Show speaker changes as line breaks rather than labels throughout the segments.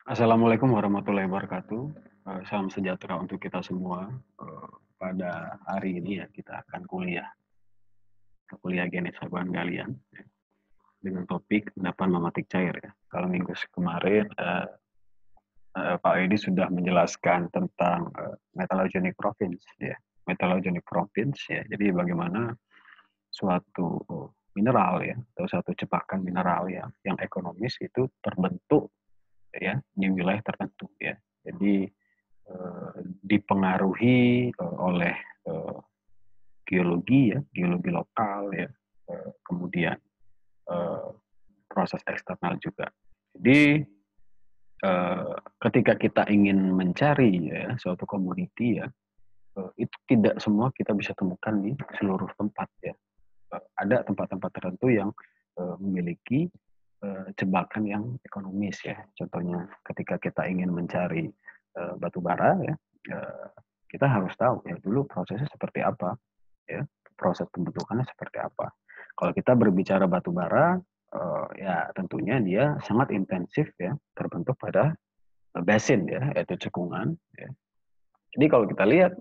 Assalamualaikum warahmatullahi wabarakatuh. Salam sejahtera untuk kita semua. Pada hari ini ya kita akan kuliah genetika galian ya, dengan topik endapan mematik cair ya. Kalau minggu kemarin Pak Edi sudah menjelaskan tentang metallogenic province ya, metallogenic province ya. Jadi bagaimana suatu mineral ya atau suatu cepakan mineral ya yang ekonomis itu terbentuk ya di wilayah tertentu ya. Jadi dipengaruhi oleh eh, geologi ya, geologi lokal ya, kemudian eh, proses eksternal juga. Jadi ketika kita ingin mencari ya suatu komoditi ya, itu tidak semua kita bisa temukan di seluruh tempat ya. Ada tempat-tempat tertentu yang memiliki jebakan yang ekonomis ya. Contohnya ketika kita ingin mencari batu bara ya, eh, kita harus tahu ya dulu prosesnya seperti apa ya, proses pembentukannya seperti apa. Kalau kita berbicara batu bara ya tentunya dia sangat intensif ya terbentuk pada basin ya yaitu cekungan ya. Jadi kalau kita lihat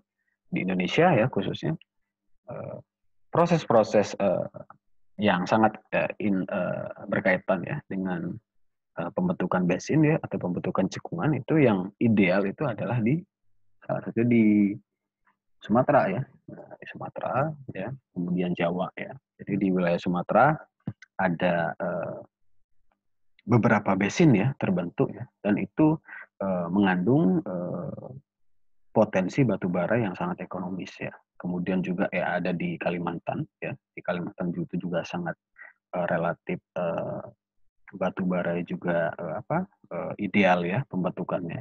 di Indonesia ya khususnya eh, proses-proses yang sangat berkaitan ya dengan pembentukan basin ya atau pembentukan cekungan itu yang ideal itu adalah di salah satu di Sumatera ya. Nah, di Sumatera ya, kemudian Jawa ya. Jadi di wilayah Sumatera ada beberapa basin ya terbentuk ya dan itu mengandung potensi batu bara yang sangat ekonomis ya. Kemudian juga ya ada di Kalimantan ya. Di Kalimantan itu juga sangat relatif batu bara juga ideal ya pembentukannya.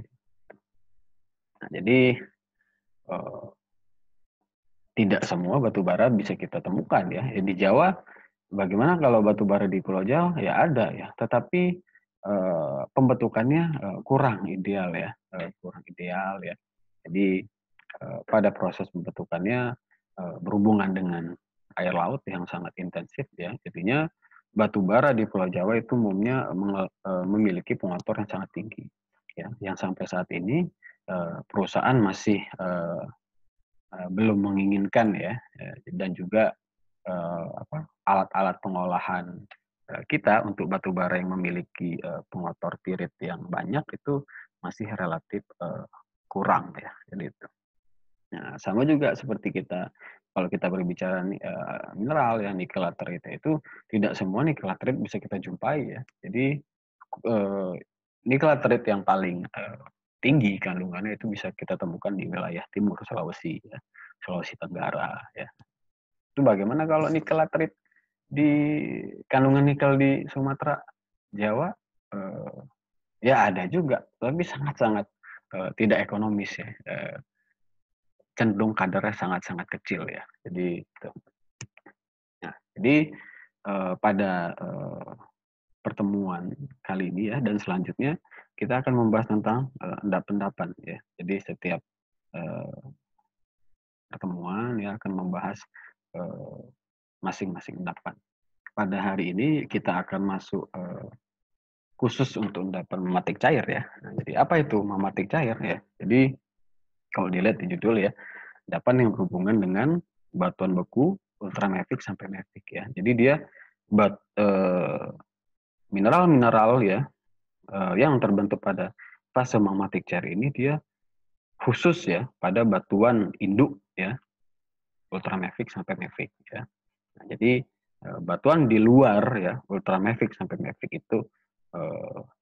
Nah, jadi eh, tidak semua batu bara bisa kita temukan ya. Di Jawa, bagaimana kalau batu bara di Pulau Jawa? Ya ada ya, tetapi pembentukannya kurang ideal ya, kurang ideal ya. Jadi pada proses pembentukannya berhubungan dengan air laut yang sangat intensif ya. Jadinya batu bara di Pulau Jawa itu umumnya memiliki pengotor yang sangat tinggi ya. Yang sampai saat ini perusahaan masih belum menginginkan ya dan juga alat-alat pengolahan kita untuk batu bara yang memiliki pengotor pirit yang banyak itu masih relatif kurang ya jadi itu. Nah, sama juga seperti kita kalau kita berbicara mineral yang nikel laterite itu tidak semua nikel laterite bisa kita jumpai ya. Jadi eh, nikel laterite yang paling tinggi kandungannya itu bisa kita temukan di wilayah timur Sulawesi ya, Sulawesi Tenggara ya. Itu bagaimana kalau nikel laterite di kandungan nikel di Sumatera, Jawa eh, ya ada juga, tapi sangat-sangat tidak ekonomis ya. Cenderung kadarnya sangat-sangat kecil ya. Jadi itu. Nah, jadi pada pertemuan kali ini ya dan selanjutnya kita akan membahas tentang endapan-endapan ya. Jadi setiap eh, pertemuan ya akan membahas eh, masing-masing endapan. Pada hari ini kita akan masuk khusus untuk endapan mematik cair ya. Nah, jadi apa itu mematik cair ya? Jadi kalau dilihat di judul ya, endapan yang berhubungan dengan batuan beku ultramafic sampai mafic ya. Jadi dia mineral-mineral ya yang terbentuk pada fase magmatic cair ini dia khusus ya pada batuan induk ya ultramafic sampai mafic ya. Nah, jadi batuan di luar ya ultramafic sampai mafic itu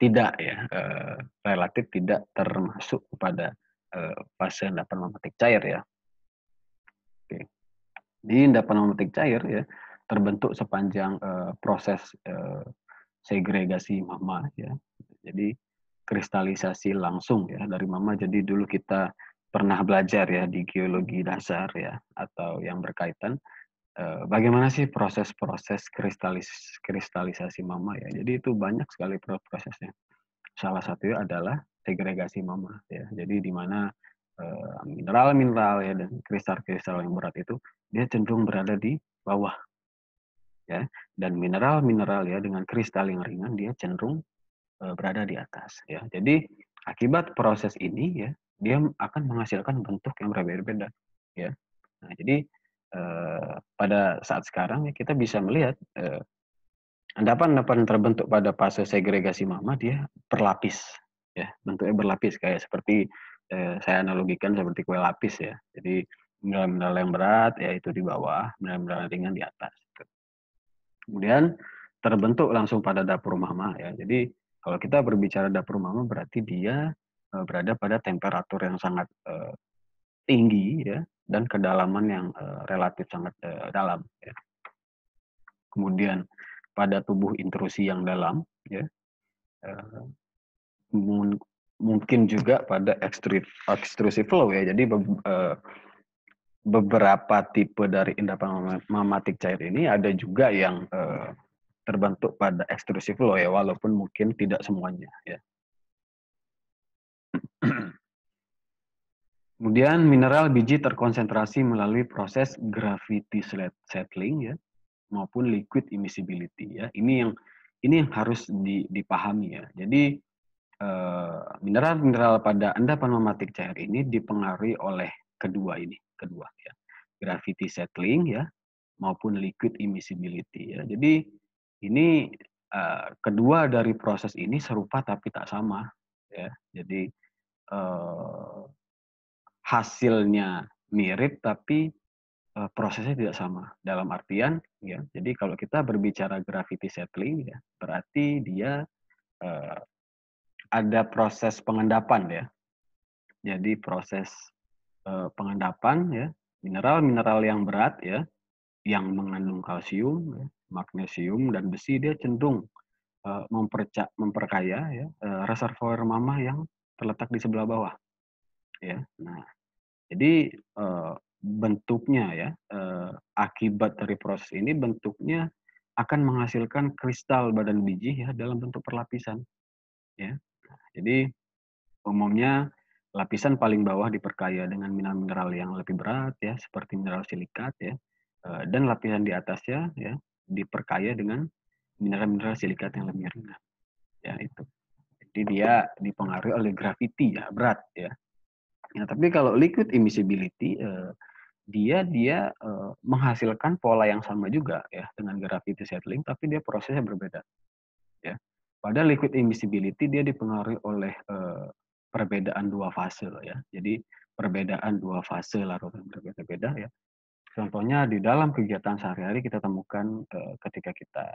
tidak ya relatif tidak termasuk pada fase endapan magmatik cair ya. Oke. Di endapan magmatik cair ya terbentuk sepanjang proses segregasi magma ya. Jadi kristalisasi langsung ya dari magma. Jadi dulu kita pernah belajar ya di geologi dasar ya atau yang berkaitan bagaimana sih proses-proses kristalisasi magma ya. Jadi itu banyak sekali prosesnya. Salah satunya adalah segregasi magma ya. Jadi di mana mineral-mineral ya dan kristal-kristal yang berat itu dia cenderung berada di bawah ya dan mineral-mineral ya dengan kristal yang ringan dia cenderung berada di atas ya. Jadi Akibat proses ini ya, dia akan menghasilkan bentuk yang berbeda-beda, ya. Nah, jadi, pada saat sekarang ya kita bisa melihat, endapan-endapan terbentuk pada fase segregasi mama dia berlapis, ya, bentuknya berlapis kayak seperti, saya analogikan seperti kue lapis ya. Jadi mineral-mineral yang berat ya itu di bawah, mineral-mineral ringan di atas, gitu. Kemudian terbentuk langsung pada dapur mama ya. Jadi kalau kita berbicara dapur mama berarti dia, berada pada temperatur yang sangat, tinggi ya dan kedalaman yang, relatif sangat, dalam ya. Kemudian pada tubuh intrusi yang dalam ya, eee, mungkin juga pada extrusive flow ya. Jadi beberapa tipe dari endapan mamatik cair ini ada juga yang, terbentuk pada extrusive flow ya, walaupun mungkin tidak semuanya ya. Kemudian mineral biji terkonsentrasi melalui proses gravity settling ya, maupun liquid immiscibility ya. Ini yang harus dipahami ya. Jadi, mineral-mineral pada endapan mamatik cair ini dipengaruhi oleh kedua ya. Gravity settling ya, maupun liquid immiscibility ya. Jadi ini, kedua dari proses ini serupa tapi tak sama ya. Jadi, eee, hasilnya mirip tapi, prosesnya tidak sama. Dalam artian ya, jadi kalau kita berbicara gravity settling ya, berarti dia, eee, ada proses pengendapan ya. Jadi proses, pengendapan ya, mineral-mineral yang berat ya, yang mengandung kalsium ya, magnesium dan besi dia cenderung, memperkaya ya, reservoir mama yang terletak di sebelah bawah ya. Nah, jadi, bentuknya ya, akibat dari proses ini bentuknya akan menghasilkan kristal badan biji ya dalam bentuk perlapisan ya. Jadi umumnya lapisan paling bawah diperkaya dengan mineral-mineral yang lebih berat ya, seperti mineral silikat ya, dan lapisan di atasnya ya diperkaya dengan mineral-mineral silikat yang lebih ringan, ya itu. Jadi dia dipengaruhi oleh gravity ya, berat ya. Nah, tapi kalau liquid immiscibility, dia, menghasilkan pola yang sama juga ya dengan gravity settling, tapi dia prosesnya berbeda ya. Pada liquid immiscibility dia dipengaruhi oleh, perbedaan 2 fase ya. Jadi perbedaan 2 fase larutan berbeda-beda ya. Contohnya di dalam kegiatan sehari-hari kita temukan, ketika kita,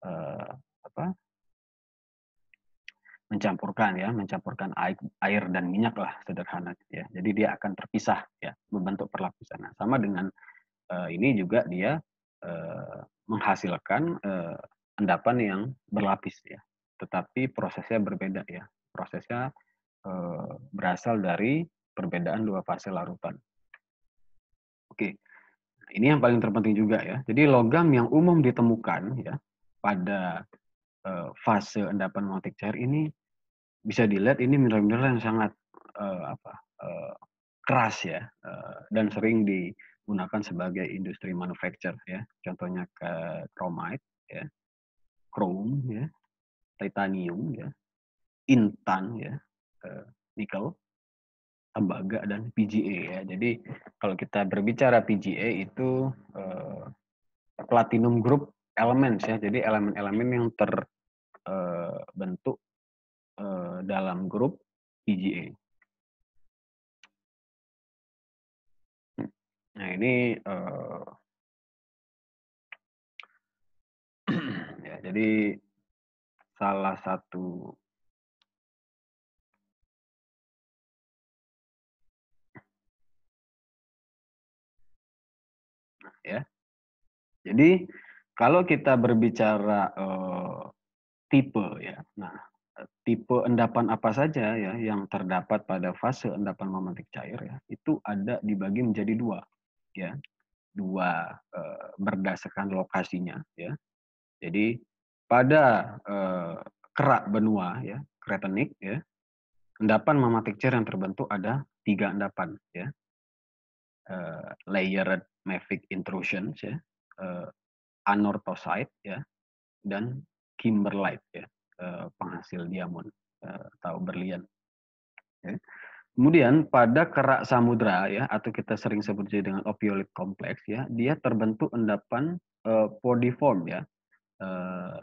eee, apa, mencampurkan air dan minyak lah sederhana gitu ya. Jadi dia akan terpisah ya, membentuk perlapisan. Nah, sama dengan, ini juga dia, menghasilkan, endapan yang berlapis ya. Tetapi prosesnya berbeda ya. Prosesnya, berasal dari perbedaan 2 fase larutan. Oke, ini yang paling terpenting juga ya. Jadi logam yang umum ditemukan ya pada, fase endapan magmatik cair ini bisa dilihat ini mineral-mineral yang sangat, apa, keras ya, dan sering digunakan sebagai industri manufacture ya. Contohnya chromite ya, chrome ya, titanium ya, intan ya, nikel, tembaga, dan PGA ya. Jadi kalau kita berbicara PGA itu, platinum group elements ya. Jadi elemen-elemen yang terbentuk, dalam grup PGA. Nah ini, ya jadi salah satu ya. Jadi kalau kita berbicara, tipe ya. Nah, tipe endapan apa saja ya yang terdapat pada fase endapan memantik cair ya, itu ada dibagi menjadi 2 ya. 2 berdasarkan lokasinya ya. Jadi pada, kerak benua ya, Cratonic ya, endapan memantik cair yang terbentuk ada 3 endapan ya. Layered mafic intrusions ya, eee, anorthosite ya, dan kimberlite ya, penghasil diamond, atau berlian. Ya. Kemudian pada kerak samudra ya, atau kita sering sebut juga dengan opioid kompleks ya, dia terbentuk endapan podiform ya, eh,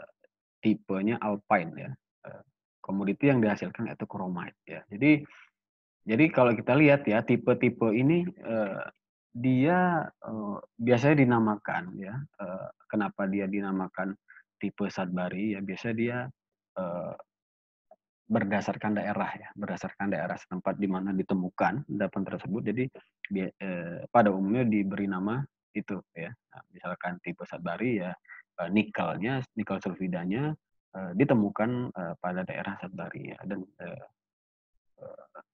tipenya alpine ya. Komoditi yang dihasilkan yaitu chromite ya. Jadi kalau kita lihat ya, tipe-tipe ini dia biasanya dinamakan ya. Kenapa dia dinamakan tipe Sudbury ya? Biasanya dia eh, berdasarkan daerah setempat di mana ditemukan endapan tersebut. Jadi pada umumnya diberi nama itu ya. Nah, misalkan tipe Sudbury ya, nikel sulfidanya ditemukan pada daerah Sudbury ya, dan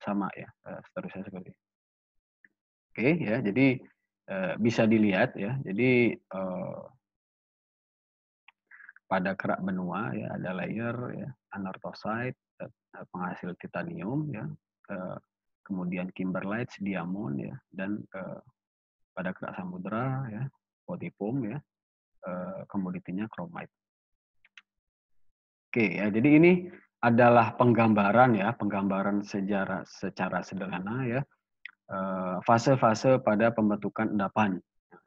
sama ya, seterusnya seperti itu. Oke ya, jadi bisa dilihat ya. Jadi pada kerak benua ya ada layer ya, anorthosite, penghasil titanium ya, kemudian kimberlite, diamond ya, dan pada kerak samudra ya, podium ya, komoditinya chromite. Oke ya, jadi ini adalah penggambaran sejarah secara sederhana ya, fase-fase pada pembentukan endapan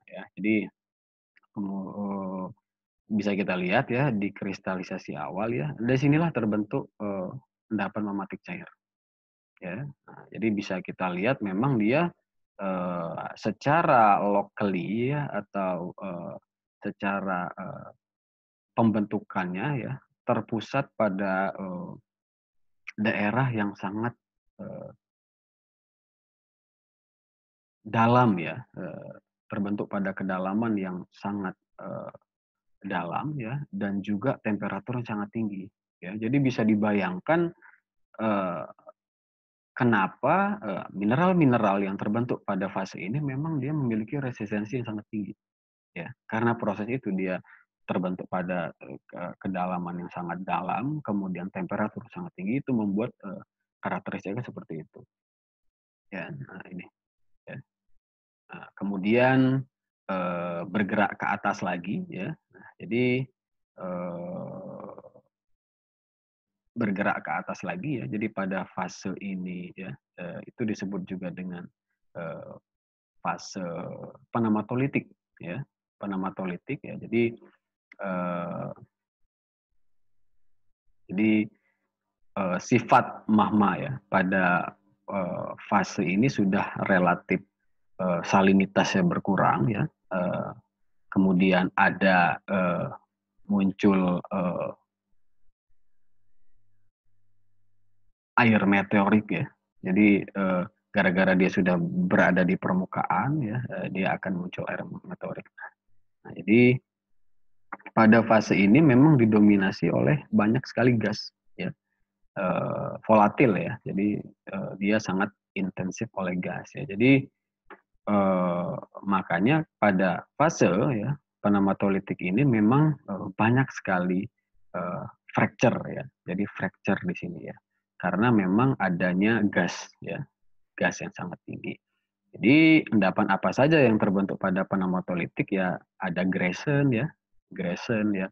ya. Jadi bisa kita lihat ya di kristalisasi awal ya, dari sinilah terbentuk endapan mamatik cair ya. Nah, jadi bisa kita lihat memang dia secara locally ya, atau secara pembentukannya ya terpusat pada daerah yang sangat dalam ya, terbentuk pada kedalaman yang sangat dalam ya, dan juga temperatur yang sangat tinggi ya. Jadi bisa dibayangkan kenapa mineral-mineral yang terbentuk pada fase ini memang dia memiliki resistensi yang sangat tinggi ya. Karena proses itu dia terbentuk pada kedalaman yang sangat dalam, kemudian temperatur sangat tinggi, itu membuat karakteristiknya seperti itu. Ya, nah ini ya. Nah, kemudian bergerak ke atas lagi ya. Nah, jadi bergerak ke atas lagi ya. Jadi pada fase ini ya, itu disebut juga dengan fase penematolitik ya. Penematolitik ya. Eh, jadi sifat magma ya pada fase ini sudah relatif salinitasnya berkurang ya. Kemudian ada muncul air meteorik ya. Jadi gara-gara dia sudah berada di permukaan ya, dia akan muncul air meteorik. Nah, jadi pada fase ini memang didominasi oleh banyak sekali gas ya, volatil ya. Jadi dia sangat intensif oleh gas ya. Jadi makanya pada fase ya penematolitik ini memang banyak sekali fracture ya. Jadi fracture di sini ya. Karena memang adanya gas ya, gas yang sangat tinggi. Jadi endapan apa saja yang terbentuk pada penematolitik ya, ada Grayson ya,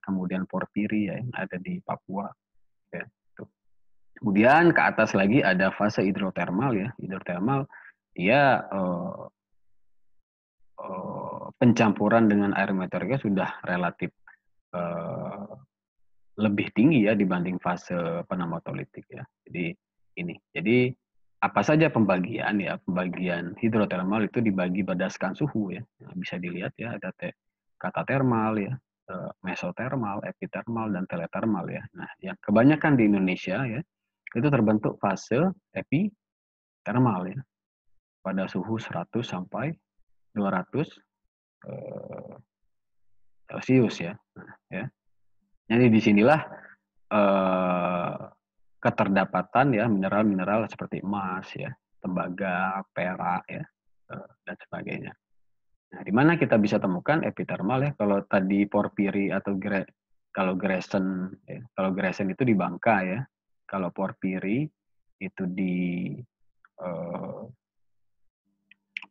kemudian porphyry ya yang ada di Papua ya. Kemudian ke atas lagi ada fase hidrotermal ya. Hidrotermal dia pencampuran dengan air meteoriknya sudah relatif lebih tinggi ya dibanding fase penematolitik ya. Jadi ini. Jadi apa saja pembagian ya? Pembagian hidrotermal itu dibagi berdasarkan suhu ya. Nah, bisa dilihat ya ada kata termal ya, mesotermal, epitermal, dan teletermal ya. Nah, yang kebanyakan di Indonesia ya itu terbentuk fase epitermal ya pada suhu 100 sampai 200 Celcius ya. Nah, ya. Jadi disinilah keterdapatan ya mineral-mineral seperti emas ya, tembaga, perak ya, dan sebagainya. Nah, di mana kita bisa temukan epithermal ya? Kalau tadi porphyry atau kalau Grayson ya, kalau Grayson itu di Bangka ya. Kalau porphyry itu di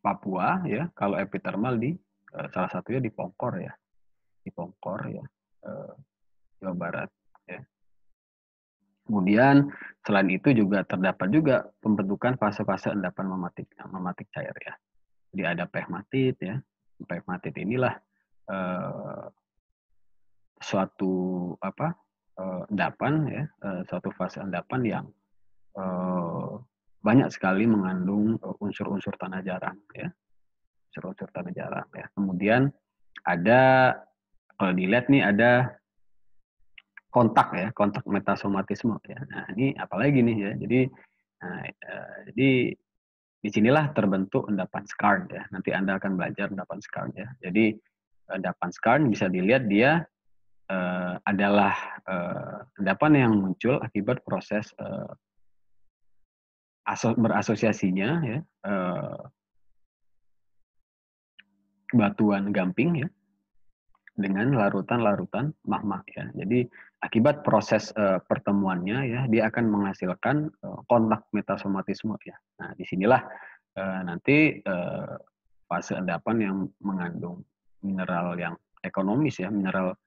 Papua ya. Kalau epithermal di salah satunya di Pongkor ya. Di Pongkor ya. Jawa Barat ya. Kemudian selain itu juga terdapat juga pembentukan fase-fase endapan mematik cair ya. Jadi ada pegmatit ya. Pegmatit inilah suatu endapan ya, suatu fase endapan yang banyak sekali mengandung unsur-unsur tanah jarang ya, unsur-unsur tanah jarang ya. Kemudian ada, kalau dilihat nih ada kontak ya, kontak metasomatisme ya. Nah ini apalagi nih ya. Jadi disinilah terbentuk endapan skarn ya. Nanti Anda akan belajar endapan skarn ya. Jadi endapan skarn bisa dilihat dia adalah endapan yang muncul akibat proses berasosiasinya ya, batuan gamping ya dengan larutan-larutan magma ya. Jadi akibat proses pertemuannya ya, dia akan menghasilkan kontak metasomatisme ya. Nah disinilah nanti fase endapan yang mengandung mineral yang ekonomis ya, mineral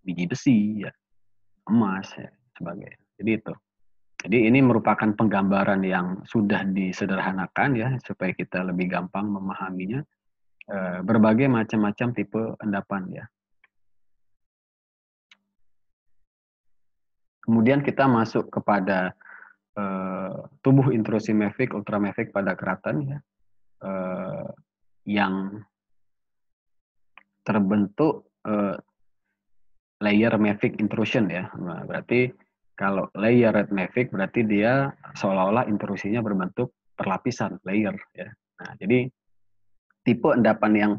biji besi ya, emas ya, sebagainya. Jadi itu. Jadi ini merupakan penggambaran yang sudah disederhanakan ya, supaya kita lebih gampang memahaminya. Berbagai macam-macam tipe endapan ya. Kemudian kita masuk kepada tubuh intrusi mafic, ultramafic pada keraton ya, yang terbentuk layer mafic intrusion ya. Nah, berarti kalau layer red mafic berarti dia seolah-olah intrusinya berbentuk perlapisan layer ya. Nah, jadi tipe endapan yang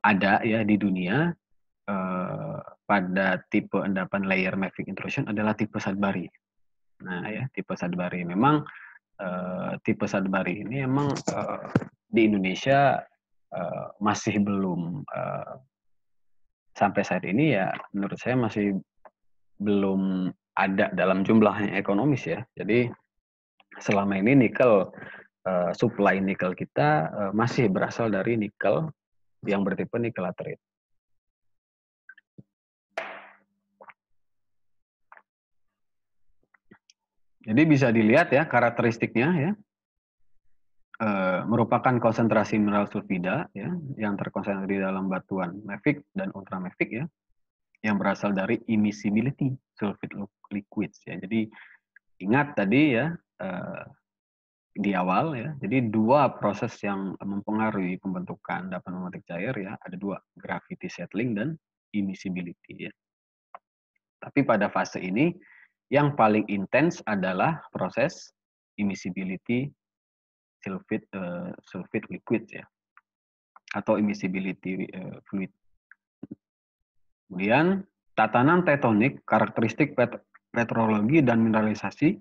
ada ya di dunia pada tipe endapan layer mafic intrusion adalah tipe Sudbury. Nah ya, tipe Sudbury memang tipe Sudbury ini emang di Indonesia masih belum sampai saat ini ya, menurut saya masih belum ada dalam jumlah yang ekonomis ya. Jadi selama ini nikel, supply nikel kita masih berasal dari nikel yang bertipe nikel laterite. Jadi bisa dilihat ya karakteristiknya ya, merupakan konsentrasi mineral sulfida ya, yang terkonsentrasi di dalam batuan mafic dan ultramafic ya, yang berasal dari immiscibility sulfide liquids ya. Jadi ingat tadi ya di awal ya, jadi dua proses yang mempengaruhi pembentukan endapan mematik cair ya, ada dua, gravity settling dan immiscibility ya. Tapi pada fase ini yang paling intens adalah proses immiscibility sulfide liquid ya, atau immiscibility fluid. Kemudian tatanan tektonik, karakteristik petrologi dan mineralisasi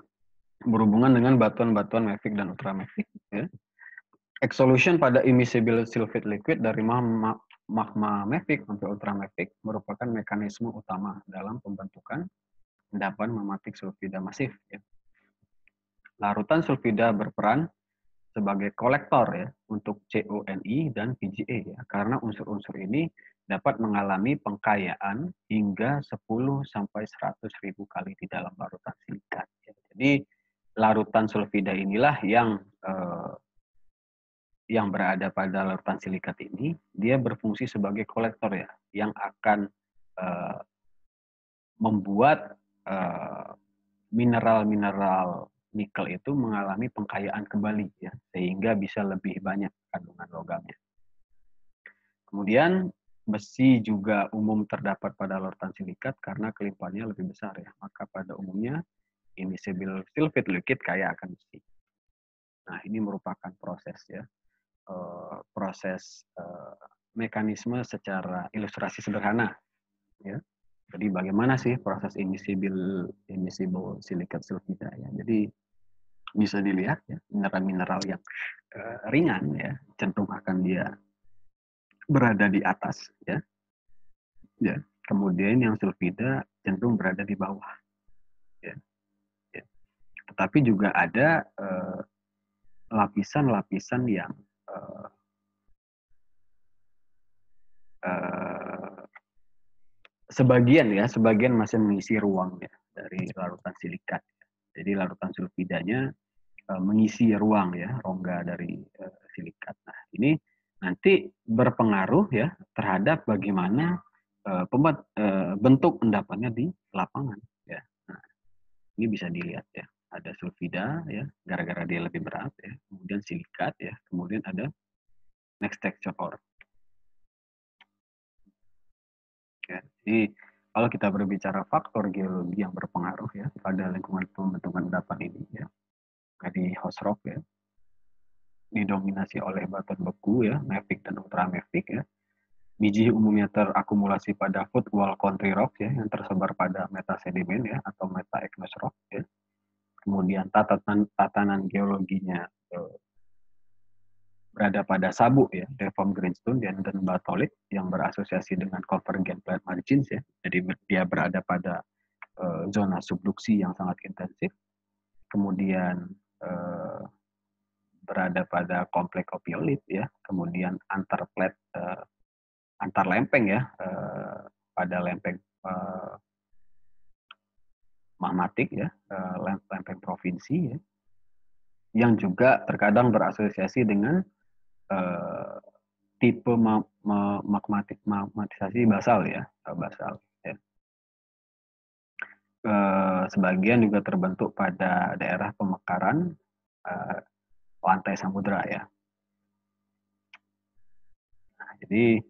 berhubungan dengan batuan-batuan mafic dan ultramafic ya. Exsolution pada immiscible sulfide liquid dari magma mafic sampai ultramafic merupakan mekanisme utama dalam pembentukan endapan mematik sulfida masif ya. Larutan sulfida berperan sebagai kolektor ya untuk CONI dan PGA ya, karena unsur-unsur ini dapat mengalami pengkayaan hingga 10 sampai 100.000 kali di dalam larutan silikat ya. Jadi larutan sulfida inilah yang berada pada larutan silikat ini, dia berfungsi sebagai kolektor ya, yang akan membuat mineral-mineral nikel itu mengalami pengkayaan kembali ya, sehingga bisa lebih banyak kandungan logamnya. Kemudian besi juga umum terdapat pada larutan silikat karena kelimpahannya lebih besar ya, maka pada umumnya immiscible sulfide liquid kaya akan besi. Nah ini merupakan proses ya, proses mekanisme secara ilustrasi sederhana ya. Jadi bagaimana sih proses immiscible silicate sulfida ya. Jadi bisa dilihat ya, mineral-mineral yang ringan ya cenderung akan dia berada di atas ya. Ya. Kemudian yang sulfida cenderung berada di bawah ya. Ya. Tetapi juga ada lapisan-lapisan yang sebagian masih mengisi ruang ya. dari larutan silikat. Jadi larutan sulfidanya mengisi ruang ya, rongga dari silikat. Nah, ini nanti berpengaruh ya terhadap bagaimana bentuk endapannya di lapangan ya. Nah, ini bisa dilihat ya. Ada sulfida ya, gara-gara dia lebih berat ya. Kemudian silikat ya, kemudian ada next texture ore. Ya, jadi kalau kita berbicara faktor geologi yang berpengaruh ya pada lingkungan pembentukan endapan ini ya, di host rock ya, didominasi oleh batuan beku ya, mafic dan ultramafic ya. Biji umumnya terakumulasi pada footwall country rock ya, yang tersebar pada metasedimen ya atau meta-igneous rock ya. Kemudian tatanan geologinya berada pada sabuk ya, deformed greenstone dan batholith yang berasosiasi dengan convergent plate margins ya. Jadi dia berada pada zona subduksi yang sangat intensif. Kemudian berada pada kompleks opiolit ya. Kemudian antar lempeng ya, pada lempeng magmatik ya, lempeng provinsi ya, yang juga terkadang berasosiasi dengan tipe magmatisasi basal ya, basal ya. Sebagian juga terbentuk pada daerah pemekaran lantai samudra ya. Nah, jadi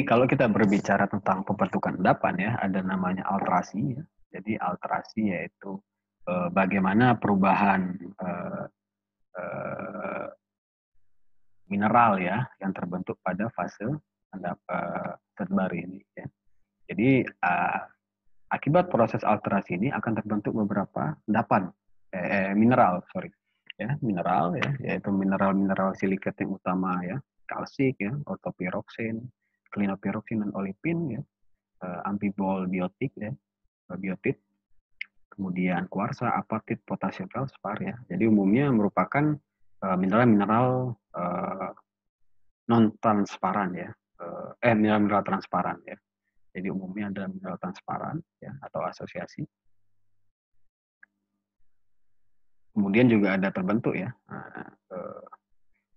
kalau kita berbicara tentang pembentukan endapan ya, ada namanya alterasi ya. Jadi alterasi yaitu bagaimana perubahan mineral ya yang terbentuk pada fase terbaru ini ya. Jadi akibat proses alterasi ini akan terbentuk beberapa endapan mineral ya, mineral ya, yaitu mineral silikat yang utama ya, kalsik ya, ortopiroksin, klinopiroksin dan olipin ya, amphibol biotik ya, biotit, kemudian kuarsa, apatit, potasium feldspar ya. Jadi umumnya merupakan mineral-mineral non transparan ya, mineral-mineral transparan ya. Jadi umumnya ada mineral transparan ya atau asosiasi. Kemudian juga ada terbentuk ya.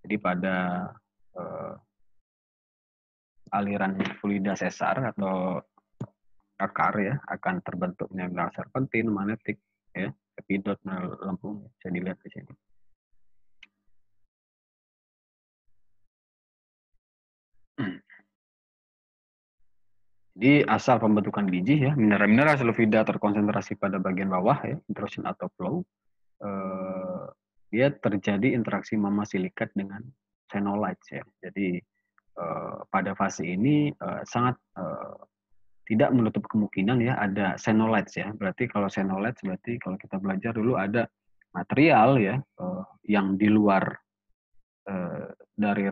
Jadi pada aliran fluida sesar atau akar ya akan terbentuk mineral serpentin, magnetik ya, epidot, lempung. Bisa dilihat di sini. Jadi asal pembentukan biji ya, mineral sulfida terkonsentrasi pada bagian bawah ya, intrusion atau flow. Dia terjadi interaksi mama silikat dengan xenolites ya. Jadi pada fase ini sangat tidak menutup kemungkinan ya ada xenolites ya. Berarti kalau xenolites berarti kalau kita belajar dulu ada material ya yang di luar dari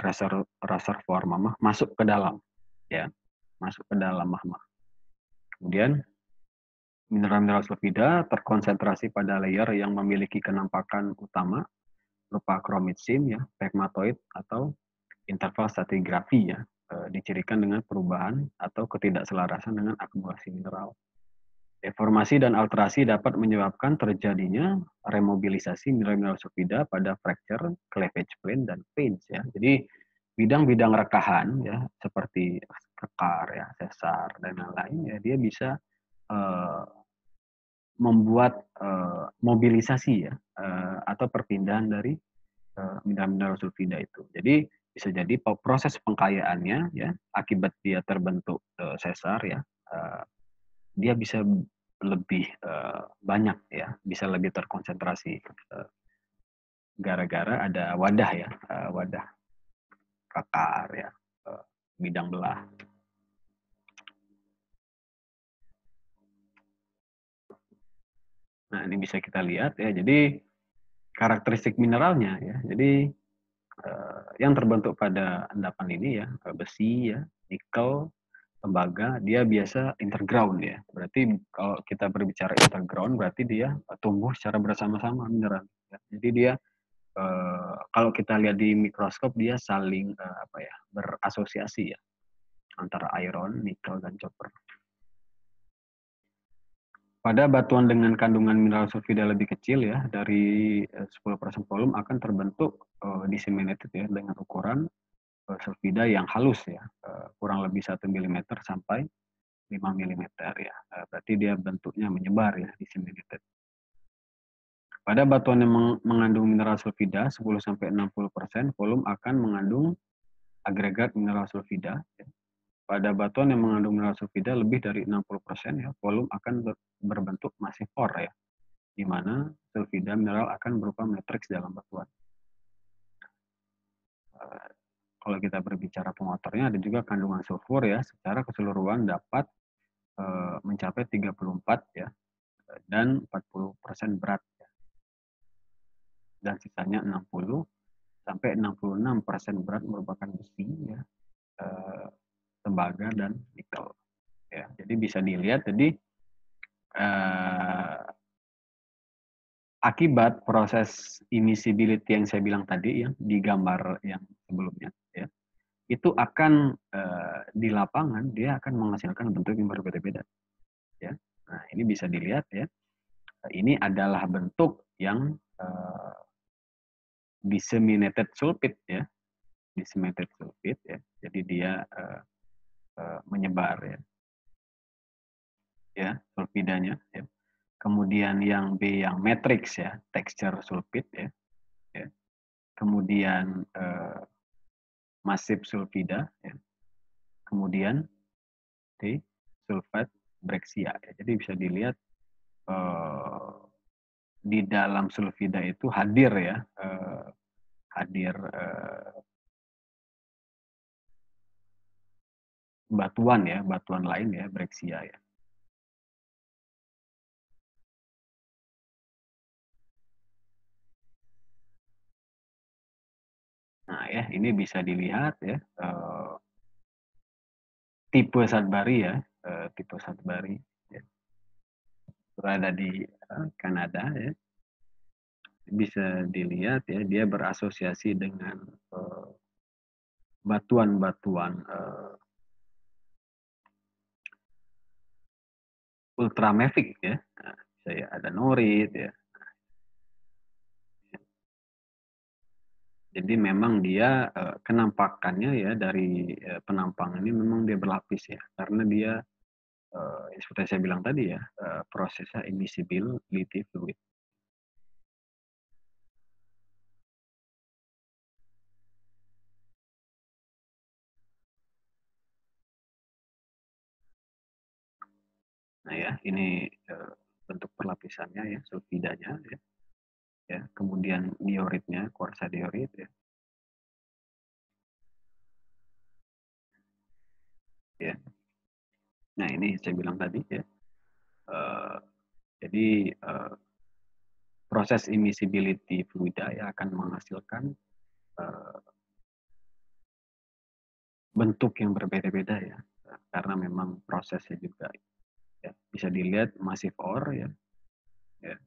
reservoir mama masuk ke dalam ya, masuk ke dalam magma. Kemudian mineral-mineral sulfida terkonsentrasi pada layer yang memiliki kenampakan utama berupa chromitsim ya, pegmatoid atau interval stratigrafi ya, dicirikan dengan perubahan atau ketidakselarasan dengan akumulasi mineral. Deformasi dan alterasi dapat menyebabkan terjadinya remobilisasi mineral-mineral sulfida pada fracture, cleavage plane, dan veins ya. Jadi bidang-bidang rekahan ya seperti kekar ya, sesar dan lain-lain ya dia bisa membuat mobilisasi ya atau perpindahan dari mineral-mineral sulfida itu. Jadi bisa jadi proses pengkayaannya ya akibat dia terbentuk sesar ya dia bisa lebih banyak ya, bisa lebih terkonsentrasi gara-gara ada wadah ya, wadah kakar ya, bidang belah. Nah ini bisa kita lihat ya, jadi karakteristik mineralnya ya, jadi yang terbentuk pada endapan ini ya, besi ya, nikel, tembaga, dia biasa interground ya. Berarti kalau kita berbicara interground, berarti dia tumbuh secara bersama-sama mineral. Ya. Jadi dia kalau kita lihat di mikroskop dia saling berasosiasi ya antara iron, nikel dan copper. Pada batuan dengan kandungan mineral sulfida lebih kecil ya, dari 10% volume akan terbentuk disseminated ya dengan ukuran sulfida yang halus ya, kurang lebih 1 mm sampai 5 mm ya. Berarti dia bentuknya menyebar ya, disseminated. Pada batuan yang mengandung mineral sulfida 10-60% volume akan mengandung agregat mineral sulfida. Ya. Pada batuan yang mengandung mineral sulfida lebih dari 60% ya, volume akan berbentuk masif ore ya, di mana sulfida mineral akan berupa matriks dalam batuan. Kalau kita berbicara pengotornya, ada juga kandungan sulfur ya, secara keseluruhan dapat mencapai 34 ya, dan 40% berat ya. Dan sisanya 60-66% berat merupakan besi ya, tembaga dan nikel ya. Jadi bisa dilihat, jadi akibat proses immiscibility yang saya bilang tadi ya, di gambar yang sebelumnya ya, itu akan di lapangan dia akan menghasilkan bentuk yang berbeda-beda ya. Nah, ini bisa dilihat ya. Ini adalah bentuk yang disseminated sulfide ya. Disseminated sulfide ya. Jadi dia menyebar ya. Ya, sulfidanya ya. Kemudian yang B yang matrix ya, texture sulfide ya. Ya. Kemudian massive sulfida ya. Kemudian D sulfide brexia ya. Jadi bisa dilihat di dalam sulfida itu hadir ya, hadir batuan ya, batuan lain ya, brexia ya. Nah ya, ini bisa dilihat ya, tipe Sudbury ya, tipe Sudbury ya, berada di Kanada ya. Bisa dilihat ya, dia berasosiasi dengan batuan-batuan ultramafic ya. Nah, saya ada norit ya. Jadi memang dia kenampakannya ya, dari penampang ini memang dia berlapis ya, karena dia seperti saya bilang tadi ya, prosesnya immiscibility fluid. Nah ya, ini bentuk perlapisannya ya, sulfidanya ya. Ya, kemudian dioritnya, kuarsa diorit ya. Ya. Nah, ini saya bilang tadi ya. Jadi proses immiscibility fluida ya akan menghasilkan bentuk yang berbeda-beda ya. Karena memang prosesnya juga ya, bisa dilihat masif ore ya. Ya.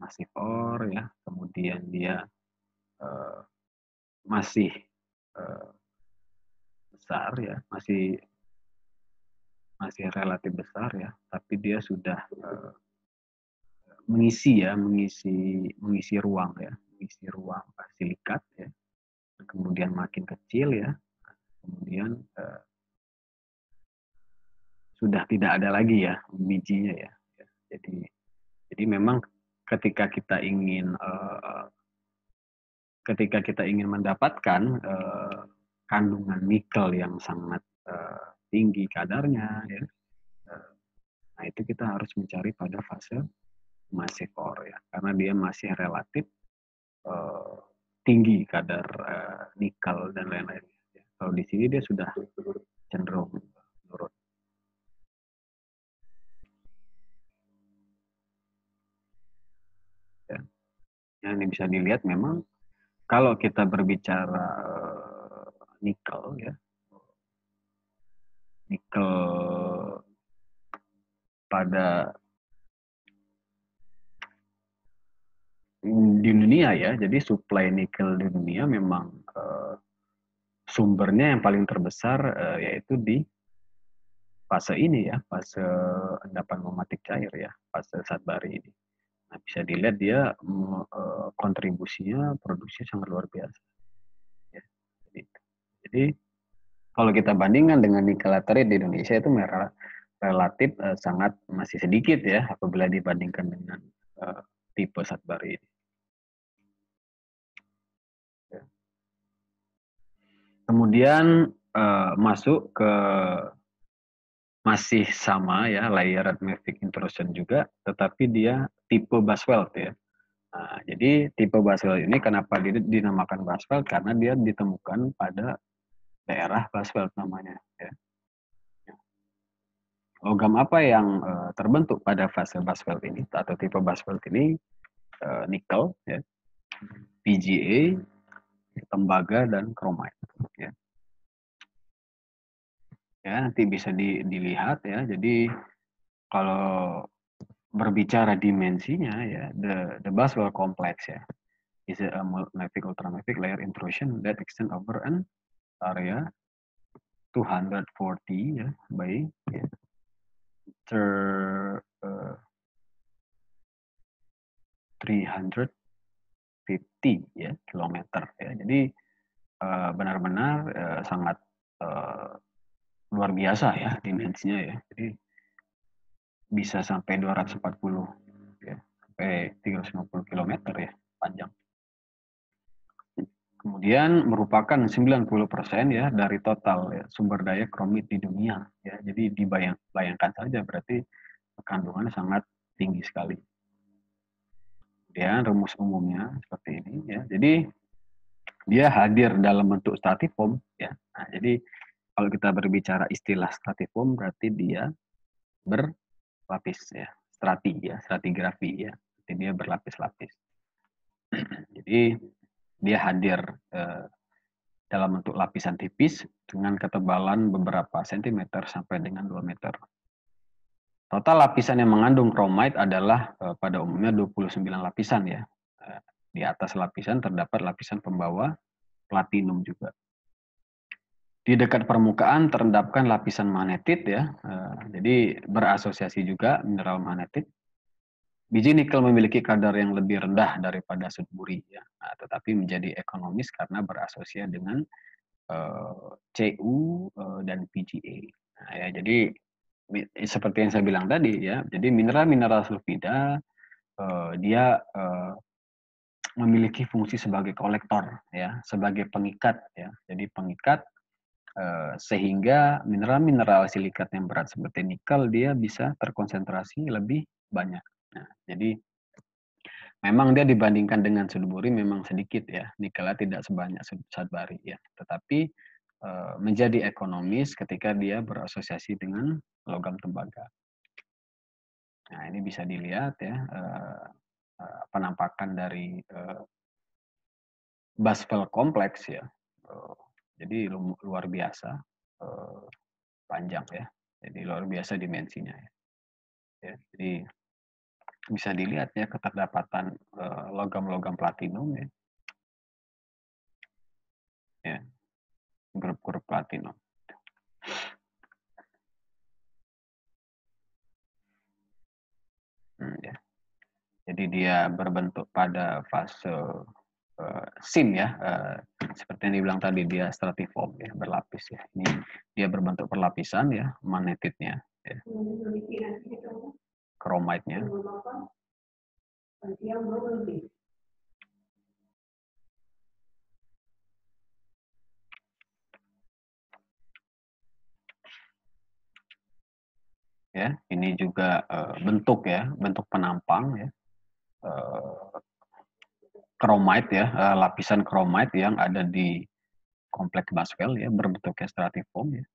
Masif ore ya. Kemudian dia masih besar ya, masih relatif besar ya, tapi dia sudah mengisi ruang ya, mengisi ruang silikat ya, kemudian makin kecil ya, kemudian sudah tidak ada lagi ya bijinya ya. Jadi memang ketika kita ingin mendapatkan kandungan nikel yang sangat tinggi kadarnya ya, nah itu kita harus mencari pada fase masif ore ya, karena dia masih relatif tinggi kadar nikel dan lain-lain. Kalau di sini dia sudah cenderung menurun. Ya. Ya, ini bisa dilihat memang kalau kita berbicara nikel ya, nikel pada di dunia ya, jadi suplai nikel di dunia memang sumbernya yang paling terbesar yaitu di fase ini ya, fase endapan magmatik cair ya, fase Sudbury ini. Nah, bisa dilihat dia kontribusinya, produksi sangat luar biasa. Ya. Jadi kalau kita bandingkan dengan nikel laterite di Indonesia itu relatif sangat masih sedikit ya apabila dibandingkan dengan tipe Sudbury ini. Ya. Kemudian masuk ke masih sama ya layered mafic intrusion juga, tetapi dia tipe basalt ya. Nah, jadi tipe basalt ini kenapa dinamakan basalt karena dia ditemukan pada daerah basalt namanya. Ya. Logam apa yang terbentuk pada fase basalt ini atau tipe basalt ini? Nikel, ya, PGA, tembaga dan chromite. Ya. Ya, nanti bisa dilihat ya. Jadi kalau berbicara dimensinya ya, the basalt complex ya is a mafic ultramafic layer intrusion that extend over an area 240 ya by ya, 350 ya kilometer ya. Jadi benar-benar sangat luar biasa ya dimensinya ya. Jadi bisa sampai 240 ya, sampai 350 km ya panjang. Kemudian merupakan 90% ya dari total ya, sumber daya kromit di dunia ya. Jadi bayangkan saja berarti kandungannya sangat tinggi sekali. Kemudian rumus umumnya seperti ini ya. Jadi dia hadir dalam bentuk stratiform ya. Nah, jadi kalau kita berbicara istilah stratiform berarti dia berlapis ya, stratigrafi ya. Jadi dia berlapis-lapis. Jadi dia hadir dalam bentuk lapisan tipis dengan ketebalan beberapa sentimeter sampai dengan 2 meter. Total lapisan yang mengandung chromite adalah pada umumnya 29 lapisan ya. Di atas lapisan terdapat lapisan pembawa platinum juga. Di dekat permukaan terendapkan lapisan magnetit ya. Jadi berasosiasi juga mineral magnetit. Biji nikel memiliki kadar yang lebih rendah daripada Sudbury ya. Nah, tetapi menjadi ekonomis karena berasosiasi dengan Cu dan PGA. Nah, ya, jadi seperti yang saya bilang tadi ya. Jadi mineral-mineral sulfida dia memiliki fungsi sebagai kolektor ya, sebagai pengikat ya. Jadi pengikat sehingga mineral-mineral silikat yang berat seperti nikel dia bisa terkonsentrasi lebih banyak. Nah, jadi memang dia dibandingkan dengan Sudbury memang sedikit ya, nikelnya tidak sebanyak Sudbury ya, tetapi menjadi ekonomis ketika dia berasosiasi dengan logam tembaga. Nah, ini bisa dilihat ya penampakan dari basalt kompleks ya. Jadi luar biasa panjang ya. Jadi luar biasa dimensinya ya. Jadi bisa dilihat ya keterdapatan logam-logam platinum ya. Ya, grup-grup platinum. Ya. Jadi dia berbentuk pada fase sim ya, seperti yang dibilang tadi dia stratiform ya, berlapis ya. Ini dia berbentuk perlapisan ya, magnetitnya, ya. Chromite-nya. Ya, ini juga bentuk ya, bentuk penampang ya. Chromite ya, lapisan chromite yang ada di kompleks basalt ya, berbentuknya stratiform ya.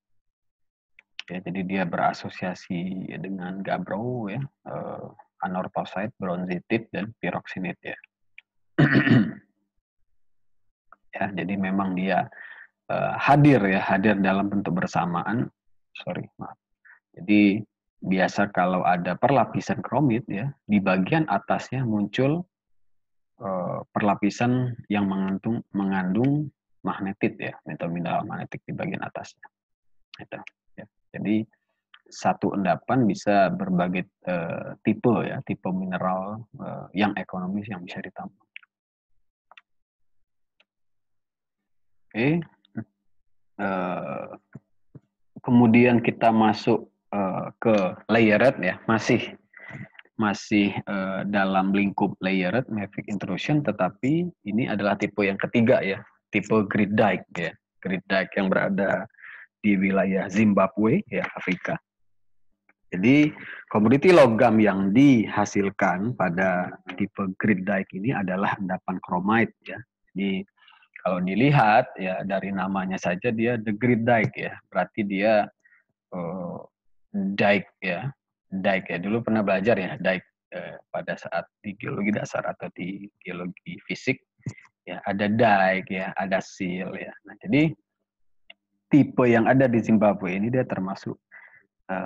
Ya, jadi dia berasosiasi dengan gabbro ya, anorthosite, bronzitit dan pyroxenit ya. Ya, jadi memang dia hadir dalam bentuk bersamaan. Maaf. Jadi biasa kalau ada perlapisan kromit ya, di bagian atasnya muncul perlapisan yang mengandung magnetit ya, mineral magnetik di bagian atasnya. Gitu, ya. Jadi satu endapan bisa berbagai tipe ya, tipe mineral yang ekonomis yang bisa ditambang. Oke. Kemudian kita masuk ke layered ya, masih dalam lingkup layered mafic intrusion, tetapi ini adalah tipe yang ketiga ya, tipe grid dike ya, grid dike yang berada di wilayah Zimbabwe ya, Afrika. Jadi komoditi logam yang dihasilkan pada tipe grid dike ini adalah endapan chromite ya. Jadi kalau dilihat ya dari namanya saja dia the grid dike ya, berarti dia dike ya, dike ya. Dulu pernah belajar ya dike pada saat di geologi dasar atau di geologi fisik ya, ada dike ya, ada seal ya. Nah, jadi tipe yang ada di Zimbabwe ini dia termasuk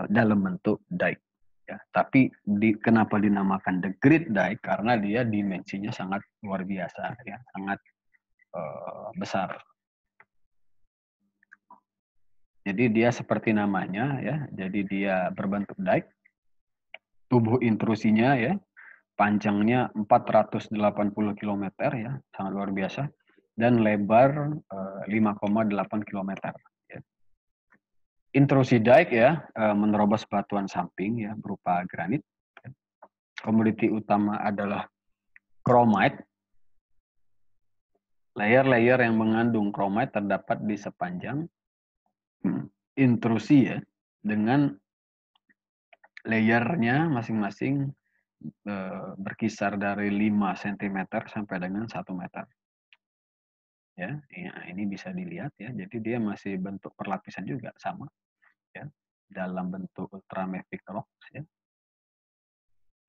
dalam bentuk dike ya. Tapi kenapa dinamakan the grid dike? Karena dia dimensinya sangat luar biasa ya, sangat besar. Jadi dia seperti namanya ya, jadi dia berbentuk dike. Tubuh intrusinya ya, panjangnya 480 km ya, sangat luar biasa, dan lebar 5,8 km. Ya. Intrusi dike ya, menerobos batuan samping ya berupa granit. Komoditi utama adalah chromite. Layer-layer yang mengandung chromite terdapat di sepanjang intrusi ya, dengan layernya masing-masing berkisar dari 5 cm sampai dengan 1 meter. Ya, ini bisa dilihat ya. Jadi dia masih bentuk perlapisan juga sama ya, dalam bentuk ultramafic rocks ya.